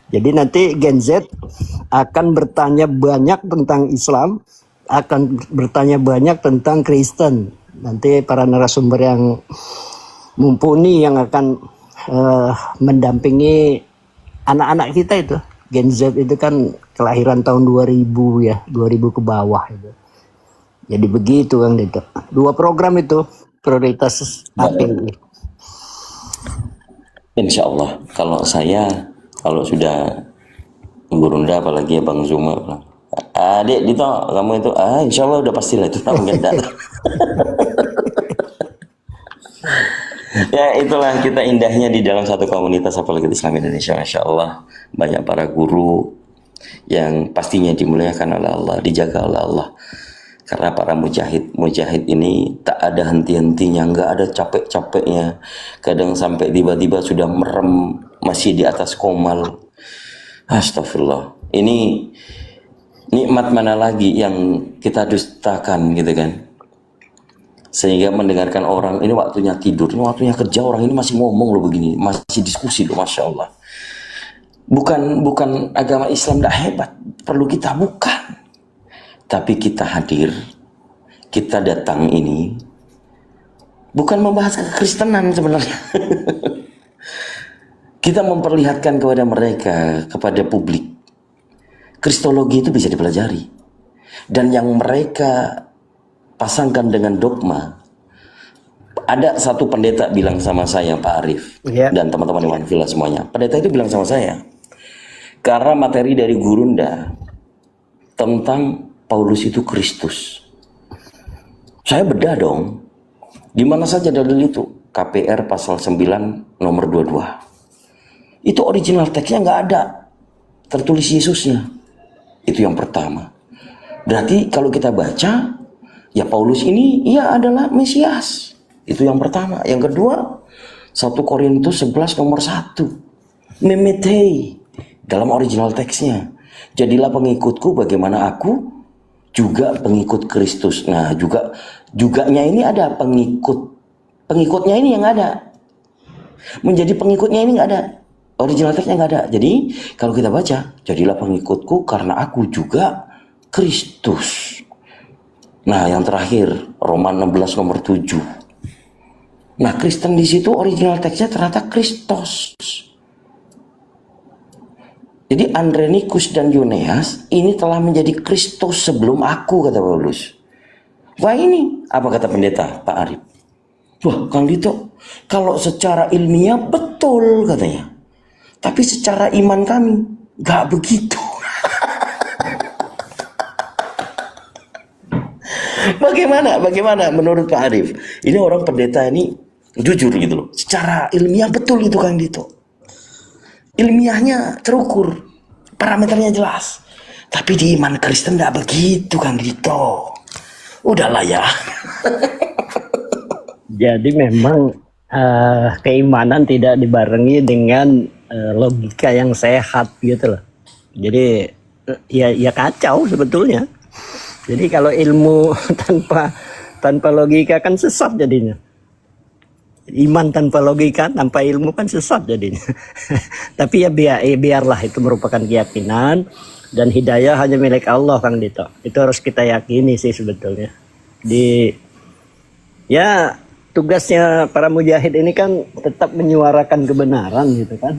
Jadi nanti Gen Z akan bertanya banyak tentang Islam, akan bertanya banyak tentang Kristen. Nanti para narasumber yang mumpuni yang akan mendampingi anak-anak kita itu. Gen Z itu kan kelahiran tahun 2000 ya, 2000 ke bawah itu. Jadi begitu Kang Dito. 2 program itu prioritas API.
Insya Allah, kalau sudah gurunda, apalagi ya Bang Zuma bilang, Dek Dito kamu itu insya Allah udah pastilah itu namanya. Ya itulah kita indahnya di dalam satu komunitas Apologet Islam Indonesia. Masya Allah, banyak para guru yang pastinya dimuliakan oleh Allah, dijaga oleh Allah. Karena para mujahid ini tak ada henti-hentinya, nggak ada capek-capeknya. Kadang sampai tiba-tiba sudah merem, masih di atas komal. Astagfirullah. Ini nikmat mana lagi yang kita dustakan gitu kan? Sehingga mendengarkan orang, ini waktunya tidur, ini waktunya kerja, orang ini masih ngomong loh begini, masih diskusi loh, Masya Allah. Bukan agama Islam tidak hebat, perlu kita bukan. Tapi kita hadir, kita datang ini, bukan membahas kekristenan sebenarnya. Kita memperlihatkan kepada mereka, kepada publik, kristologi itu bisa dipelajari. Dan yang mereka pasangkan dengan dogma. Ada satu pendeta bilang sama saya, Pak Arif, dan teman-teman Iwan Villa semuanya. Pendeta itu bilang sama saya, karena materi dari Gurunda tentang Paulus itu Kristus. Saya bedah dong. Di mana saja dalil itu? KPR pasal 9 nomor 22. Itu original teksnya nggak ada tertulis Yesusnya. Itu yang pertama. Berarti kalau kita baca, ya Paulus ini ia adalah Mesias. Itu yang pertama. Yang kedua, 1 Korintus 11 nomor 1. Memetei dalam original teksnya. Jadilah pengikutku bagaimana aku juga pengikut Kristus. Nah, juganya ini ada pengikut. Pengikutnya ini yang ada. Menjadi pengikutnya ini nggak ada. Original teksnya nggak ada. Jadi kalau kita baca, jadilah pengikutku karena aku juga Kristus. Nah, yang terakhir Roma 16 nomor 7. Nah, Kristen di situ original teksnya ternyata Kristus. Jadi Andronikus dan Yoneas ini telah menjadi Kristus sebelum aku, kata Paulus. Wah, ini apa kata pendeta Pak Arif? Wah, Kang Dito, kalau secara ilmiah betul katanya. Tapi secara iman kami gak begitu. Bagaimana menurut Pak Arif? Ini orang pendeta ini jujur gitu loh. Secara ilmiah betul itu Kang Dito. Ilmiahnya terukur, parameternya jelas. Tapi di iman Kristen tidak begitu Kang Dito. Udahlah ya.
Jadi memang keimanan tidak dibarengi dengan logika yang sehat gitu loh. Jadi ya kacau sebetulnya. Jadi kalau ilmu tanpa logika kan sesat jadinya. Iman tanpa logika, tanpa ilmu kan sesat jadinya. Tapi ya biarlah itu merupakan keyakinan dan hidayah hanya milik Allah Kang Dito. Itu harus kita yakini sih sebetulnya. Ya tugasnya para mujahid ini kan tetap menyuarakan kebenaran gitu kan.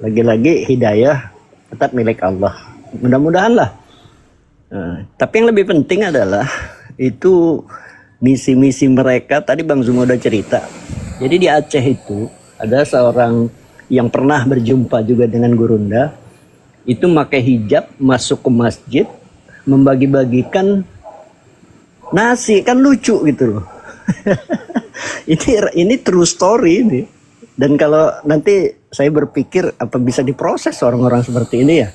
Lagi-lagi hidayah tetap milik Allah. Mudah-mudahan lah. Tapi yang lebih penting adalah itu misi-misi mereka. Tadi Bang Zuma udah cerita. Jadi di Aceh itu ada seorang yang pernah berjumpa juga dengan Gurunda. Itu pakai hijab masuk ke masjid, membagi-bagikan nasi, kan lucu gitu loh. ini true story ini. Dan kalau nanti saya berpikir apa bisa diproses orang-orang seperti ini ya.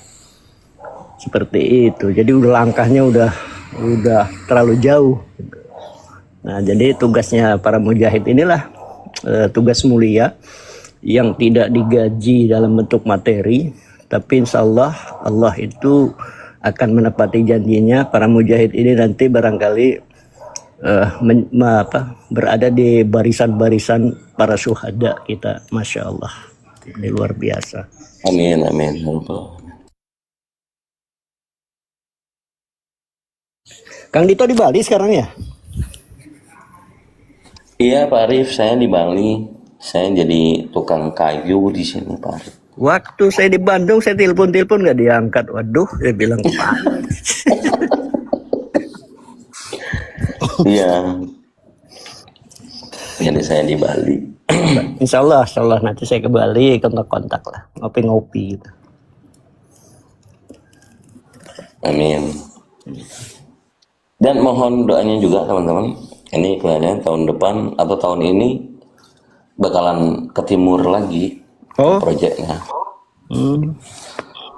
Seperti itu. Jadi langkahnya udah terlalu jauh. Nah, jadi tugasnya para mujahid inilah tugas mulia yang tidak digaji dalam bentuk materi, tapi insya Allah Allah itu akan menepati janjinya. Para mujahid ini nanti barangkali berada di barisan-barisan para syuhada kita. Masya Allah, ini luar biasa.
Amin.
Kang Dito di Bali sekarang ya?
Iya Pak Arif, saya di Bali. Saya jadi tukang kayu di sini Pak Arif.
Waktu saya di Bandung, saya telepon nggak diangkat. Waduh, saya bilang Pak.
Iya. Jadi saya di Bali.
Insya Allah nanti saya ke Bali kontak lah, ngopi-ngopi gitu.
Amin. Dan mohon doanya juga teman-teman. Ini kelihatannya tahun depan atau tahun ini bakalan ke timur lagi proyeknya.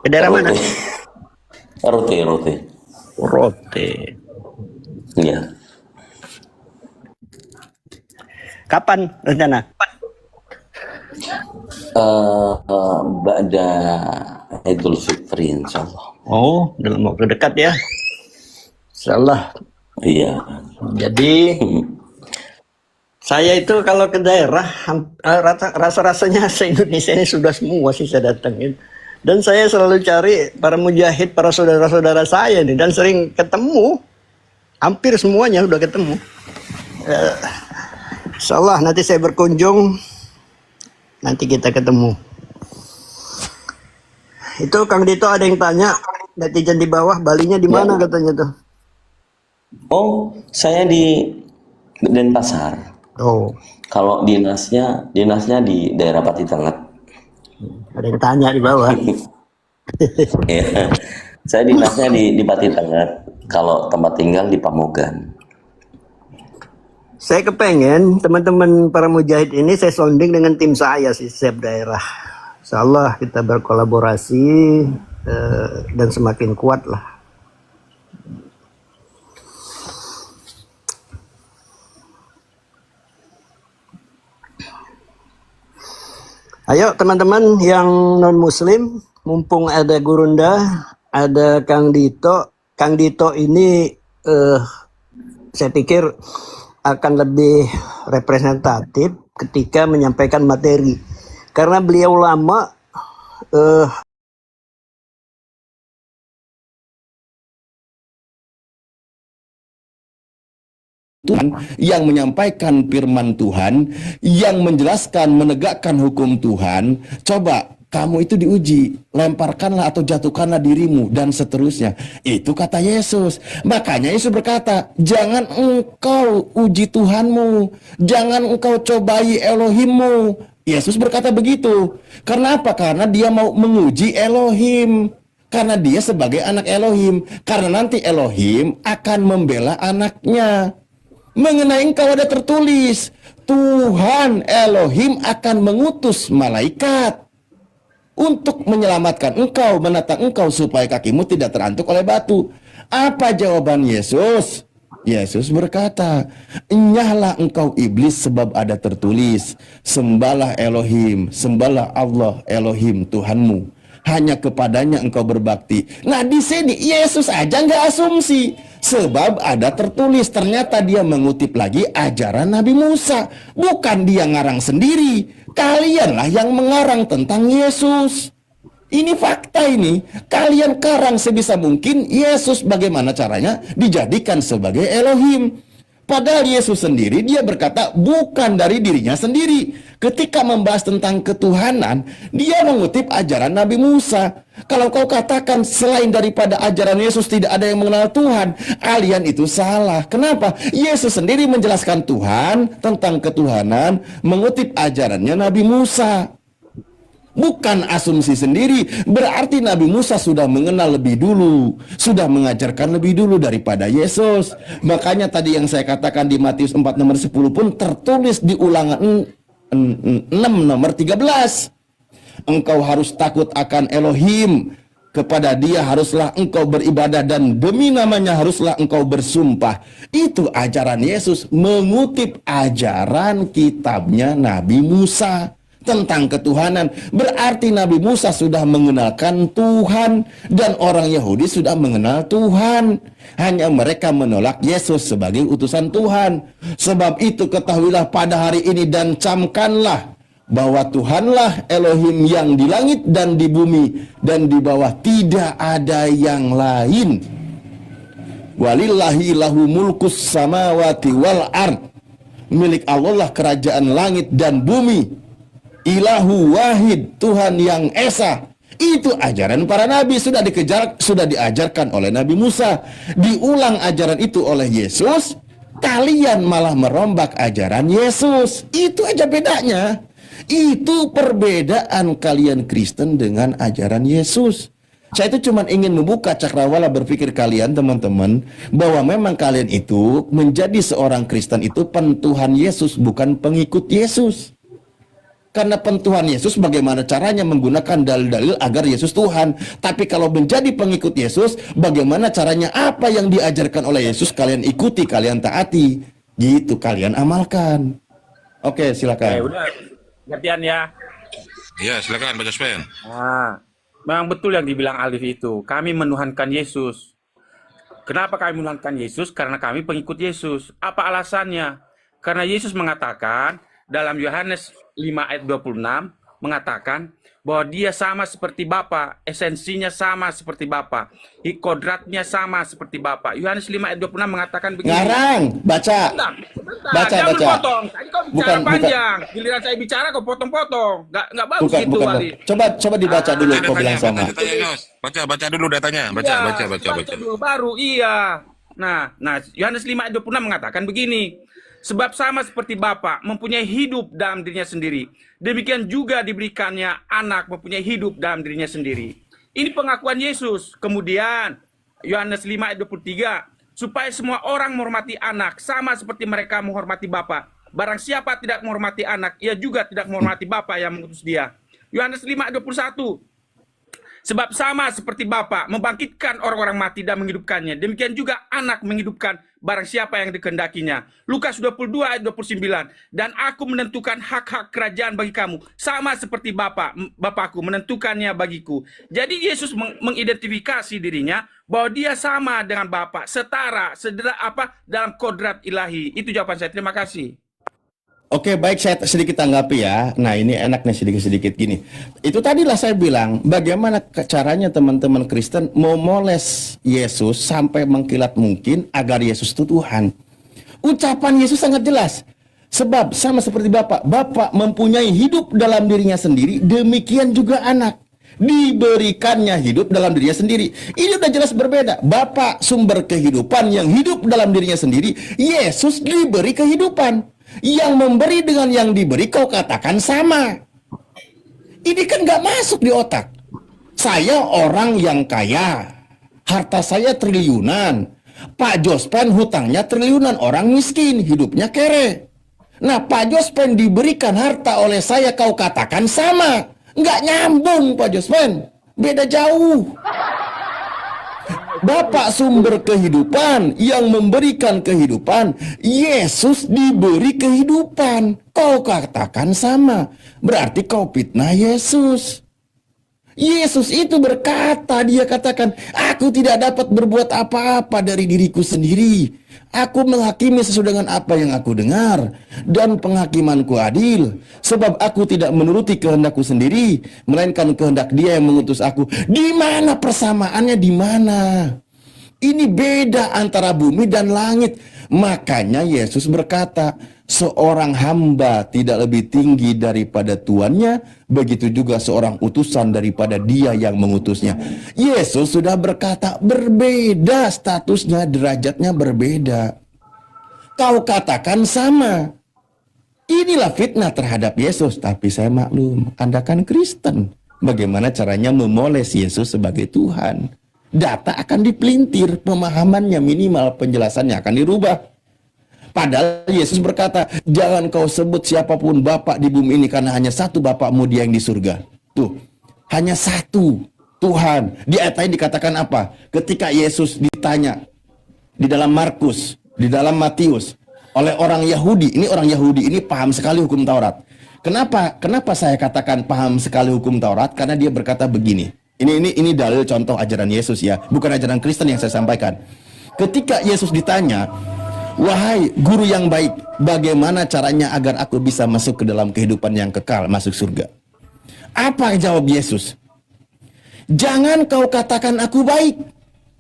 Ke daerah mana?
Rote. Iya.
Kapan rencana?
Ba'da Idul Fitri insyaallah.
Oh, dalam waktu dekat ya. Insyaallah.
Iya.
Jadi Saya itu kalau ke daerah rasa-rasanya se-Indonesia ini sudah semua sih saya datengin. Dan saya selalu cari para mujahid, para saudara-saudara saya nih, dan sering ketemu. Hampir semuanya udah ketemu. Insyaallah nanti saya berkunjung, nanti kita ketemu. Itu Kang Dito ada yang tanya, netizen di bawah, Balinya di mana katanya tuh?
Oh, saya di Denpasar.
Oh,
Kalau dinasnya di daerah Pati Tengah.
ada yang tanya di bawah.
Ya, saya dinasnya di Pati Tengah. Kalau tempat tinggal di Pamogan.
Saya kepengen teman-teman para mujahid ini saya sounding dengan tim saya sih, setiap daerah. Insyaallah kita berkolaborasi dan semakin kuat lah. Ayo teman-teman yang non muslim, mumpung ada Gurunda, ada Kang Dito. Kang Dito ini saya pikir akan lebih representatif ketika menyampaikan materi. Karena beliau lama
Tuhan yang menyampaikan firman Tuhan, yang menjelaskan, menegakkan hukum Tuhan. Coba kamu itu diuji, lemparkanlah atau jatuhkanlah dirimu dan seterusnya. Itu kata Yesus. Makanya Yesus berkata, jangan engkau uji Tuhanmu, jangan engkau cobai Elohimmu. Yesus berkata begitu. Karena apa? Karena dia mau menguji Elohim. Karena dia sebagai anak Elohim. Karena nanti Elohim akan membela anaknya. Mengenai engkau ada tertulis, Tuhan Elohim akan mengutus malaikat untuk menyelamatkan engkau, menatang engkau supaya kakimu tidak terantuk oleh batu. Apa jawaban Yesus? Yesus berkata, enyahlah engkau iblis sebab ada tertulis, sembahlah Elohim, sembahlah Allah Elohim Tuhanmu. Hanya kepadanya engkau berbakti. Nah di sini Yesus aja nggak asumsi, sebab ada tertulis. Ternyata dia mengutip lagi ajaran Nabi Musa. Bukan dia ngarang sendiri. Kalianlah yang mengarang tentang Yesus. Ini fakta ini. Kalian karang sebisa mungkin Yesus bagaimana caranya dijadikan sebagai Elohim. Padahal Yesus sendiri dia berkata bukan dari dirinya sendiri. Ketika membahas tentang ketuhanan, dia mengutip ajaran Nabi Musa. Kalau kau katakan selain daripada ajaran Yesus tidak ada yang mengenal Tuhan, kalian itu salah. Kenapa? Yesus sendiri menjelaskan Tuhan tentang ketuhanan, mengutip ajarannya Nabi Musa. Bukan asumsi sendiri. Berarti Nabi Musa sudah mengenal lebih dulu, sudah mengajarkan lebih dulu daripada Yesus. Makanya tadi yang saya katakan di Matius 4 nomor 10 pun tertulis di Ulangan 6 nomor 13. Engkau harus takut akan Elohim, kepada dia haruslah engkau beribadah dan demi namanya haruslah engkau bersumpah. Itu ajaran Yesus mengutip ajaran kitabnya Nabi Musa tentang ketuhanan. Berarti Nabi Musa sudah mengenalkan Tuhan dan orang Yahudi sudah mengenal Tuhan. Hanya mereka menolak Yesus sebagai utusan Tuhan. Sebab itu ketahuilah pada hari ini dan camkanlah bahwa Tuhanlah Elohim yang di langit dan di bumi dan di bawah, tidak ada yang lain. Walillahi lahu mulkus samawati wal ard. Milik Allah lah kerajaan langit dan bumi. Ilahu wahid, Tuhan yang esa. Itu ajaran para nabi, sudah diajarkan oleh Nabi Musa. Diulang ajaran itu oleh Yesus, kalian malah merombak ajaran Yesus. Itu aja bedanya. Itu perbedaan kalian Kristen dengan ajaran Yesus. Saya itu cuma ingin membuka cakrawala berpikir kalian teman-teman, bahwa memang kalian itu menjadi seorang Kristen itu pentuhan Yesus, bukan pengikut Yesus. Karena pentuhan Yesus bagaimana caranya menggunakan dalil-dalil agar Yesus Tuhan. Tapi kalau menjadi pengikut Yesus, bagaimana caranya, apa yang diajarkan oleh Yesus kalian ikuti, kalian taati. Gitu, kalian amalkan. Oke, silakan.
Udah, gantian ya.
Iya, silakan Baca Spen.
Nah, memang betul yang dibilang Alif itu. Kami menuhankan Yesus. Kenapa kami menuhankan Yesus? Karena kami pengikut Yesus. Apa alasannya? Karena Yesus mengatakan dalam Yohanes 5 ayat 26 mengatakan bahwa dia sama seperti Bapa, esensinya sama seperti Bapa, kodratnya sama seperti Bapa. Yohanes 5 ayat 26 mengatakan begini.
Ngarang, baca. Baca,
jangan
baca.
potong. Tadi kau bicara panjang. Giliran saya bicara kau potong-potong. Nggak bagus
Bukan,
itu,
bukan.
Wali.
Coba dibaca dulu kau bilang sama.
Baca dulu datanya. Baca.
Dulu baru, iya. Nah, Yohanes 5 ayat 26 mengatakan begini. Sebab sama seperti Bapa mempunyai hidup dalam dirinya sendiri, demikian juga diberikannya anak mempunyai hidup dalam dirinya sendiri. Ini pengakuan Yesus. Kemudian Yohanes 5 ayat 23, supaya semua orang menghormati anak sama seperti mereka menghormati Bapa. Barang siapa tidak menghormati anak, ia juga tidak menghormati Bapa yang mengutus dia. Yohanes 5 ayat 21, sebab sama seperti Bapa membangkitkan orang-orang mati dan menghidupkannya, demikian juga anak menghidupkan barang siapa yang dikehendakinya. Lukas 22 ayat 29, dan aku menentukan hak-hak kerajaan bagi kamu, sama seperti Bapakku menentukannya bagiku. Jadi Yesus mengidentifikasi dirinya bahwa dia sama dengan Bapa, setara, dalam kodrat ilahi. Itu jawaban saya. Terima kasih.
Oke, baik, saya sedikit tanggapi ya. Nah, ini enak nih sedikit-sedikit gini. Itu tadilah saya bilang, bagaimana caranya teman-teman Kristen memoles Yesus sampai mengkilat mungkin agar Yesus itu Tuhan. Ucapan Yesus sangat jelas. Sebab sama seperti Bapa, Bapa mempunyai hidup dalam dirinya sendiri, demikian juga anak. Diberikannya hidup dalam dirinya sendiri. Ini udah jelas berbeda. Bapa sumber kehidupan yang hidup dalam dirinya sendiri, Yesus diberi kehidupan. Yang memberi dengan yang diberi kau katakan sama. Ini kan gak masuk di otak. Saya orang yang kaya, harta saya triliunan. Pak Jospen hutangnya triliunan, orang miskin, hidupnya kere. Nah, Pak Jospen diberikan harta oleh saya kau katakan sama. Nggak nyambung Pak Jospen, beda jauh. Bapak sumber kehidupan yang memberikan kehidupan, Yesus diberi kehidupan. Kau katakan sama, berarti kau fitnah Yesus. Yesus itu berkata, dia katakan, aku tidak dapat berbuat apa-apa dari diriku sendiri. Aku menghakimi sesuai dengan apa yang aku dengar, dan penghakimanku adil. Sebab aku tidak menuruti kehendakku sendiri, melainkan kehendak dia yang mengutus aku. Di mana persamaannya, di mana? Ini beda antara bumi dan langit. Makanya Yesus berkata, seorang hamba tidak lebih tinggi daripada tuannya, begitu juga seorang utusan daripada dia yang mengutusnya. Yesus sudah berkata berbeda statusnya, derajatnya berbeda. Kau katakan sama. Inilah fitnah terhadap Yesus. Tapi saya maklum, Anda kan Kristen. Bagaimana caranya memoles Yesus sebagai Tuhan? Data akan dipelintir, pemahamannya minimal, penjelasannya akan dirubah. Padahal Yesus berkata, jangan kau sebut siapapun Bapak di bumi ini, karena hanya satu Bapakmu, dia yang di surga. Tuh, hanya satu Tuhan. Di ayat lain dikatakan apa? Ketika Yesus ditanya di dalam Markus, di dalam Matius, oleh orang Yahudi, ini paham sekali hukum Taurat. Kenapa saya katakan paham sekali hukum Taurat? Karena dia berkata begini. Ini dalil contoh ajaran Yesus ya, bukan ajaran Kristen yang saya sampaikan. Ketika Yesus ditanya, wahai guru yang baik, bagaimana caranya agar aku bisa masuk ke dalam kehidupan yang kekal, masuk surga? Apa jawab Yesus? Jangan kau katakan aku baik,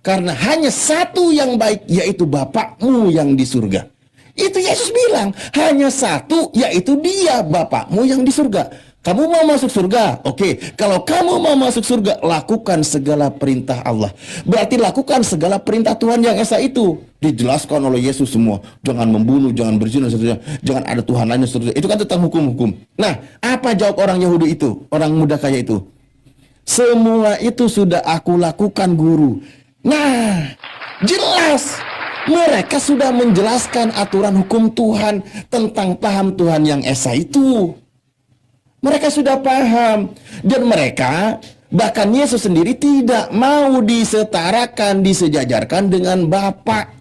karena hanya satu yang baik, yaitu Bapakmu yang di surga. Itu Yesus bilang, hanya satu, yaitu dia, Bapakmu yang di surga. Kamu mau masuk surga? Oke, kalau kamu mau masuk surga, lakukan segala perintah Allah. Berarti lakukan segala perintah Tuhan yang esa itu. Dijelaskan oleh Yesus semua. Jangan membunuh, jangan berzina, seterusnya. Jangan ada Tuhan lainnya, seterusnya. Itu kan tentang hukum-hukum. Nah, apa jawab orang Yahudi itu? Orang muda kaya itu? Semua itu sudah aku lakukan, guru. Nah, jelas. Mereka sudah menjelaskan aturan hukum Tuhan tentang paham Tuhan yang esa itu. Mereka sudah paham. Dan mereka, bahkan Yesus sendiri tidak mau disetarakan, disejajarkan dengan Bapa.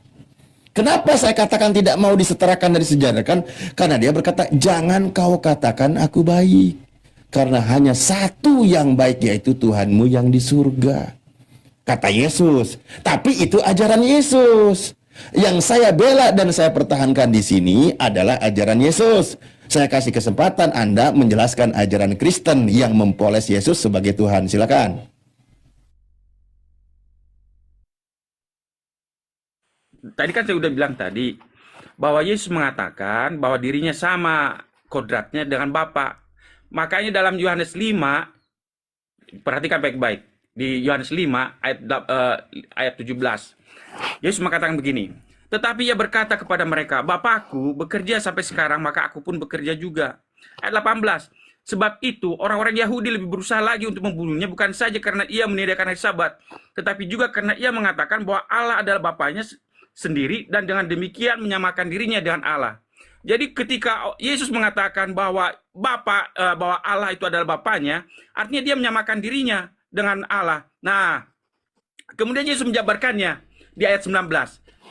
Kenapa saya katakan tidak mau disetarakan dan disejajarkan? Karena dia berkata, jangan kau katakan aku baik. Karena hanya satu yang baik, yaitu Tuhanmu yang di surga. Kata Yesus. Tapi itu ajaran Yesus. Yang saya bela dan saya pertahankan di sini adalah ajaran Yesus. Saya kasih kesempatan Anda menjelaskan ajaran Kristen yang mempoles Yesus sebagai Tuhan. Silakan.
Tadi kan saya udah bilang tadi bahwa Yesus mengatakan bahwa dirinya sama kodratnya dengan Bapa. Makanya dalam Yohanes 5, perhatikan baik-baik, di Yohanes 5 ayat 17. Yesus mengatakan begini, tetapi ia berkata kepada mereka, Bapakku bekerja sampai sekarang, maka aku pun bekerja juga. Ayat 18, sebab itu orang-orang Yahudi lebih berusaha lagi untuk membunuhnya, bukan saja karena ia meniadakan hari Sabat, tetapi juga karena ia mengatakan bahwa Allah adalah Bapanya sendiri, dan dengan demikian menyamakan dirinya dengan Allah. Jadi ketika Yesus mengatakan bahwa bahwa Allah itu adalah Bapanya, artinya dia menyamakan dirinya dengan Allah. Nah, kemudian Yesus menjabarkannya di ayat 19.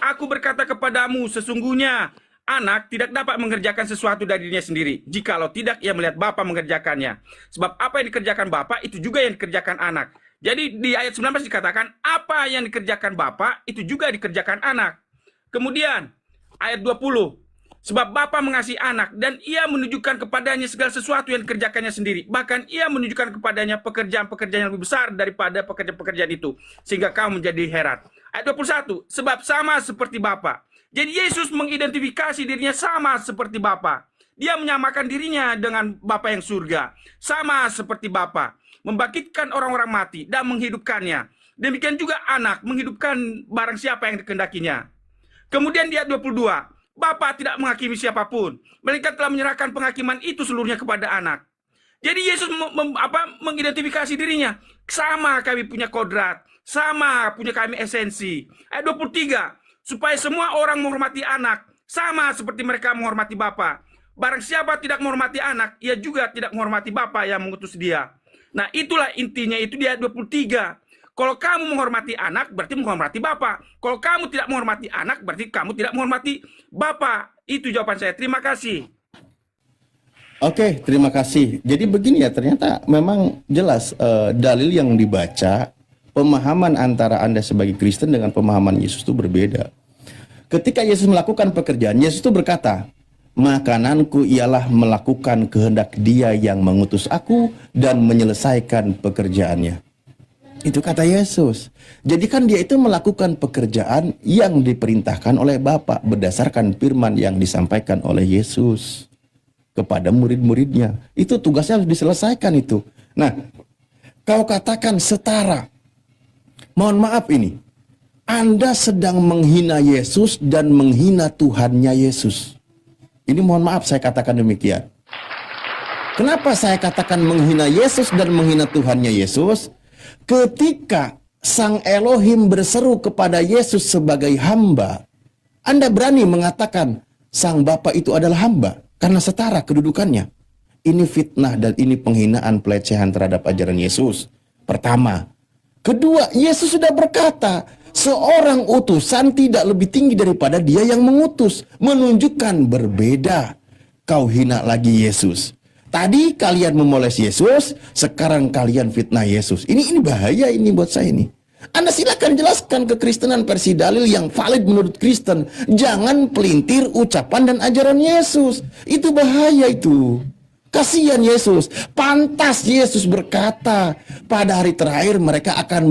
Aku berkata kepadamu, sesungguhnya anak tidak dapat mengerjakan sesuatu dari dirinya sendiri, jikalau tidak ia melihat Bapa mengerjakannya. Sebab apa yang dikerjakan Bapa, itu juga yang dikerjakan anak. Jadi di ayat 19 dikatakan, apa yang dikerjakan Bapa, itu juga dikerjakan anak. Kemudian ayat 20, sebab Bapa mengasihi anak, dan ia menunjukkan kepadanya segala sesuatu yang dikerjakannya sendiri. Bahkan ia menunjukkan kepadanya pekerjaan-pekerjaan yang lebih besar daripada pekerjaan-pekerjaan itu, sehingga kamu menjadi heran. Ayat 21, sebab sama seperti Bapa. Jadi Yesus mengidentifikasi dirinya sama seperti Bapa. Dia menyamakan dirinya dengan Bapa yang surga. Sama seperti Bapa, membangkitkan orang-orang mati dan menghidupkannya. Demikian juga anak menghidupkan barang siapa yang dikehendakinya. Kemudian di ayat 22, Bapa tidak menghakimi siapapun, melainkan telah menyerahkan penghakiman itu seluruhnya kepada anak. Jadi Yesus mengidentifikasi dirinya. Sama kami punya kodrat, sama punya kami esensi. Ayat 23, supaya semua orang menghormati anak, sama seperti mereka menghormati Bapa. Barang siapa tidak menghormati anak, ia juga tidak menghormati Bapa yang mengutus dia. Nah, itulah intinya itu di ayat 23. Kalau kamu menghormati anak, berarti menghormati Bapa. Kalau kamu tidak menghormati anak, berarti kamu tidak menghormati Bapa. Itu jawaban saya. Terima kasih.
Oke, terima kasih. Jadi begini ya, ternyata memang jelas dalil yang dibaca, pemahaman antara Anda sebagai Kristen dengan pemahaman Yesus itu berbeda. Ketika Yesus melakukan pekerjaan, Yesus itu berkata, makananku ialah melakukan kehendak Dia yang mengutus aku dan menyelesaikan pekerjaannya. Itu kata Yesus. Jadi kan dia itu melakukan pekerjaan yang diperintahkan oleh Bapa berdasarkan firman yang disampaikan oleh Yesus kepada murid-muridnya. Itu tugasnya harus diselesaikan itu. Nah, kau katakan setara. Mohon maaf ini. Anda sedang menghina Yesus dan menghina Tuhannya Yesus. Ini mohon maaf saya katakan demikian. Kenapa saya katakan menghina Yesus dan menghina Tuhannya Yesus? Ketika Sang Elohim berseru kepada Yesus sebagai hamba, Anda berani mengatakan Sang Bapa itu adalah hamba karena setara kedudukannya. Ini fitnah dan ini penghinaan, pelecehan terhadap ajaran Yesus. Pertama. Kedua, Yesus sudah berkata, seorang utusan tidak lebih tinggi daripada dia yang mengutus. Menunjukkan berbeda. Kau hina lagi Yesus. Tadi kalian memoles Yesus, sekarang kalian fitnah Yesus. Ini bahaya ini buat saya ini. Anda silakan jelaskan kekristenan versi dalil yang valid menurut Kristen. Jangan pelintir ucapan dan ajaran Yesus. Itu bahaya itu. Kasihan Yesus. Pantas Yesus berkata, pada hari terakhir mereka akan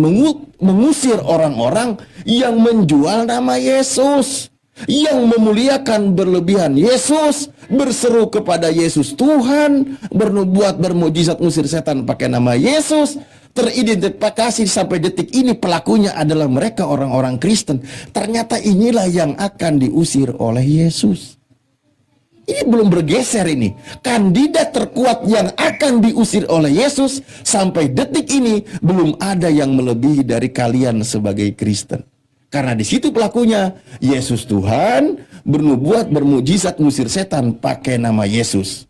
mengusir orang-orang yang menjual nama Yesus, yang memuliakan berlebihan Yesus, berseru kepada Yesus Tuhan, bernubuat bermujizat ngusir setan pakai nama Yesus, teridentifikasi sampai detik ini pelakunya adalah mereka orang-orang Kristen. Ternyata inilah yang akan diusir oleh Yesus. Ini belum bergeser ini. Kandidat terkuat yang akan diusir oleh Yesus sampai detik ini belum ada yang melebihi dari kalian sebagai Kristen. Karena di situ pelakunya Yesus Tuhan, bernubuat bermujizat ngusir setan pakai nama Yesus.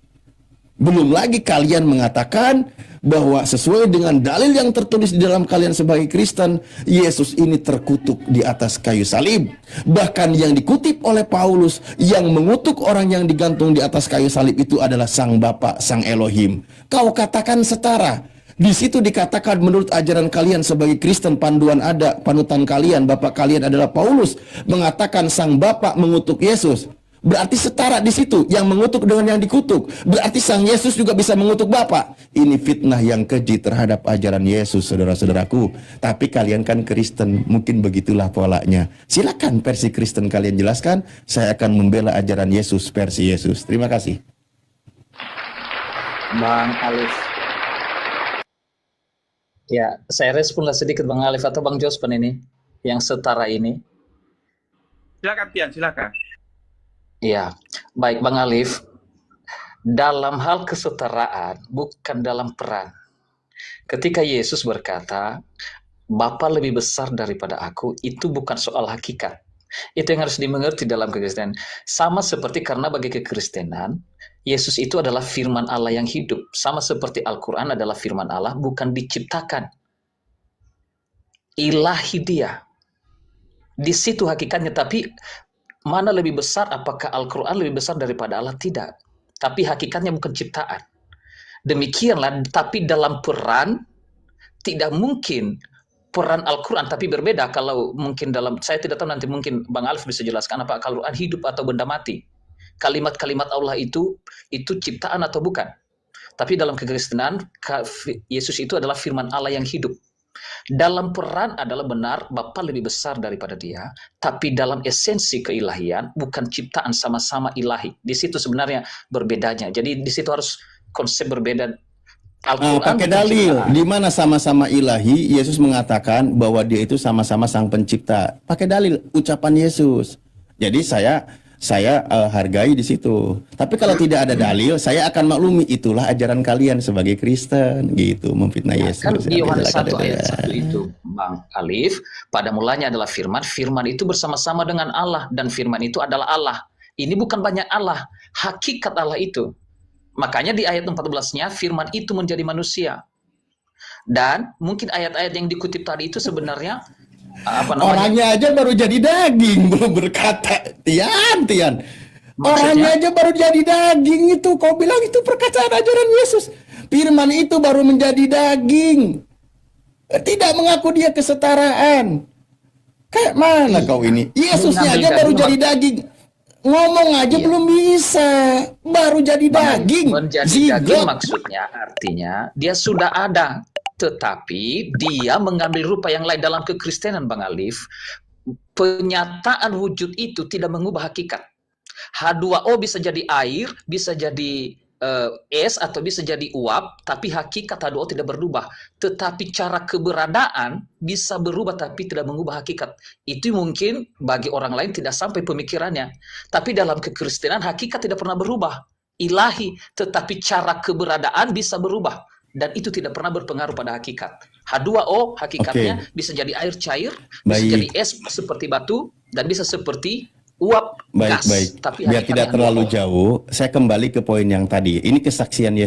Belum lagi kalian mengatakan bahwa sesuai dengan dalil yang tertulis di dalam kalian sebagai Kristen, Yesus ini terkutuk di atas kayu salib. Bahkan yang dikutip oleh Paulus, yang mengutuk orang yang digantung di atas kayu salib itu adalah Sang Bapa, Sang Elohim. Kau katakan setara. Di situ dikatakan menurut ajaran kalian sebagai Kristen, panutan kalian, bapak kalian adalah Paulus, mengatakan sang bapak mengutuk Yesus. Berarti setara di situ, yang mengutuk dengan yang dikutuk. Berarti sang Yesus juga bisa mengutuk bapak. Ini fitnah yang keji terhadap ajaran Yesus, saudara-saudaraku. Tapi kalian kan Kristen, mungkin begitulah polanya. Silakan versi Kristen kalian jelaskan, saya akan membela ajaran Yesus versi Yesus. Terima kasih.
Bang Alif. Ya, saya responlah sedikit Bang Alif atau Bang Jospan ini yang setara ini.
Silakan Tian, silakan.
Ya, baik Bang Alif. Dalam hal kesetaraan, bukan dalam peran. Ketika Yesus berkata, Bapa lebih besar daripada aku, itu bukan soal hakikat. Itu yang harus dimengerti dalam kekristenan. Sama seperti karena bagi kekristenan, Yesus itu adalah firman Allah yang hidup. Sama seperti Al-Quran adalah firman Allah, bukan diciptakan. Ilahi dia. Di situ hakikatnya, tapi mana lebih besar, apakah Al-Quran lebih besar daripada Allah? Tidak. Tapi hakikatnya bukan ciptaan. Demikianlah, tapi dalam peran, tidak mungkin peran Al-Quran, tapi berbeda. Kalau mungkin dalam, saya tidak tahu nanti mungkin Bang Alif bisa jelaskan apa Al-Quran hidup atau benda mati. Kalimat-kalimat Allah itu ciptaan atau bukan. Tapi dalam kekristenan, Yesus itu adalah firman Allah yang hidup. Dalam peran adalah benar, Bapa lebih besar daripada dia, tapi dalam esensi keilahian, bukan ciptaan, sama-sama ilahi. Di situ sebenarnya berbedanya. Jadi di situ harus konsep berbeda.
Pakai dalil, di mana sama-sama ilahi, Yesus mengatakan bahwa dia itu sama-sama sang pencipta. Pakai dalil, ucapan Yesus. Jadi saya hargai di situ. Tapi kalau tidak ada dalil, saya akan maklumi itulah ajaran kalian sebagai Kristen, gitu, memfitnah Yesus.
Kan di Yohanes 1 ayat 1 itu, Bang Alif, pada mulanya adalah firman, firman itu bersama-sama dengan Allah, dan firman itu adalah Allah. Ini bukan banyak Allah, hakikat Allah itu. Makanya di ayat 14-nya, firman itu menjadi manusia. Dan mungkin ayat-ayat yang dikutip tadi itu sebenarnya
orangnya aja baru jadi daging, belum berkata. Tian. Orangnya aja baru jadi daging itu. Kau bilang itu perkataan ajaran Yesus. Firman itu baru menjadi daging. Tidak mengaku dia kesetaraan. Kayak mana kau ini? Yesusnya aja baru jadi daging. Ngomong aja belum bisa. Baru jadi daging.
Menjadi daging maksudnya artinya dia sudah ada. Tetapi dia mengambil rupa yang lain dalam kekristenan, Bang Alif. Penyataan wujud itu tidak mengubah hakikat. H2O bisa jadi air, bisa jadi es, atau bisa jadi uap, tapi hakikat H2O tidak berubah. Tetapi cara keberadaan bisa berubah, tapi tidak mengubah hakikat. Itu mungkin bagi orang lain tidak sampai pemikirannya. Tapi dalam kekristenan, hakikat tidak pernah berubah. Ilahi, tetapi cara keberadaan bisa berubah. Dan itu tidak pernah berpengaruh pada hakikat. H2O hakikatnya bisa jadi air cair, bisa jadi es seperti batu, dan bisa seperti uap gas.
Baik.
Tapi
Biar tidak terlalu jauh, saya kembali ke poin yang tadi. Ini kesaksian Yesus.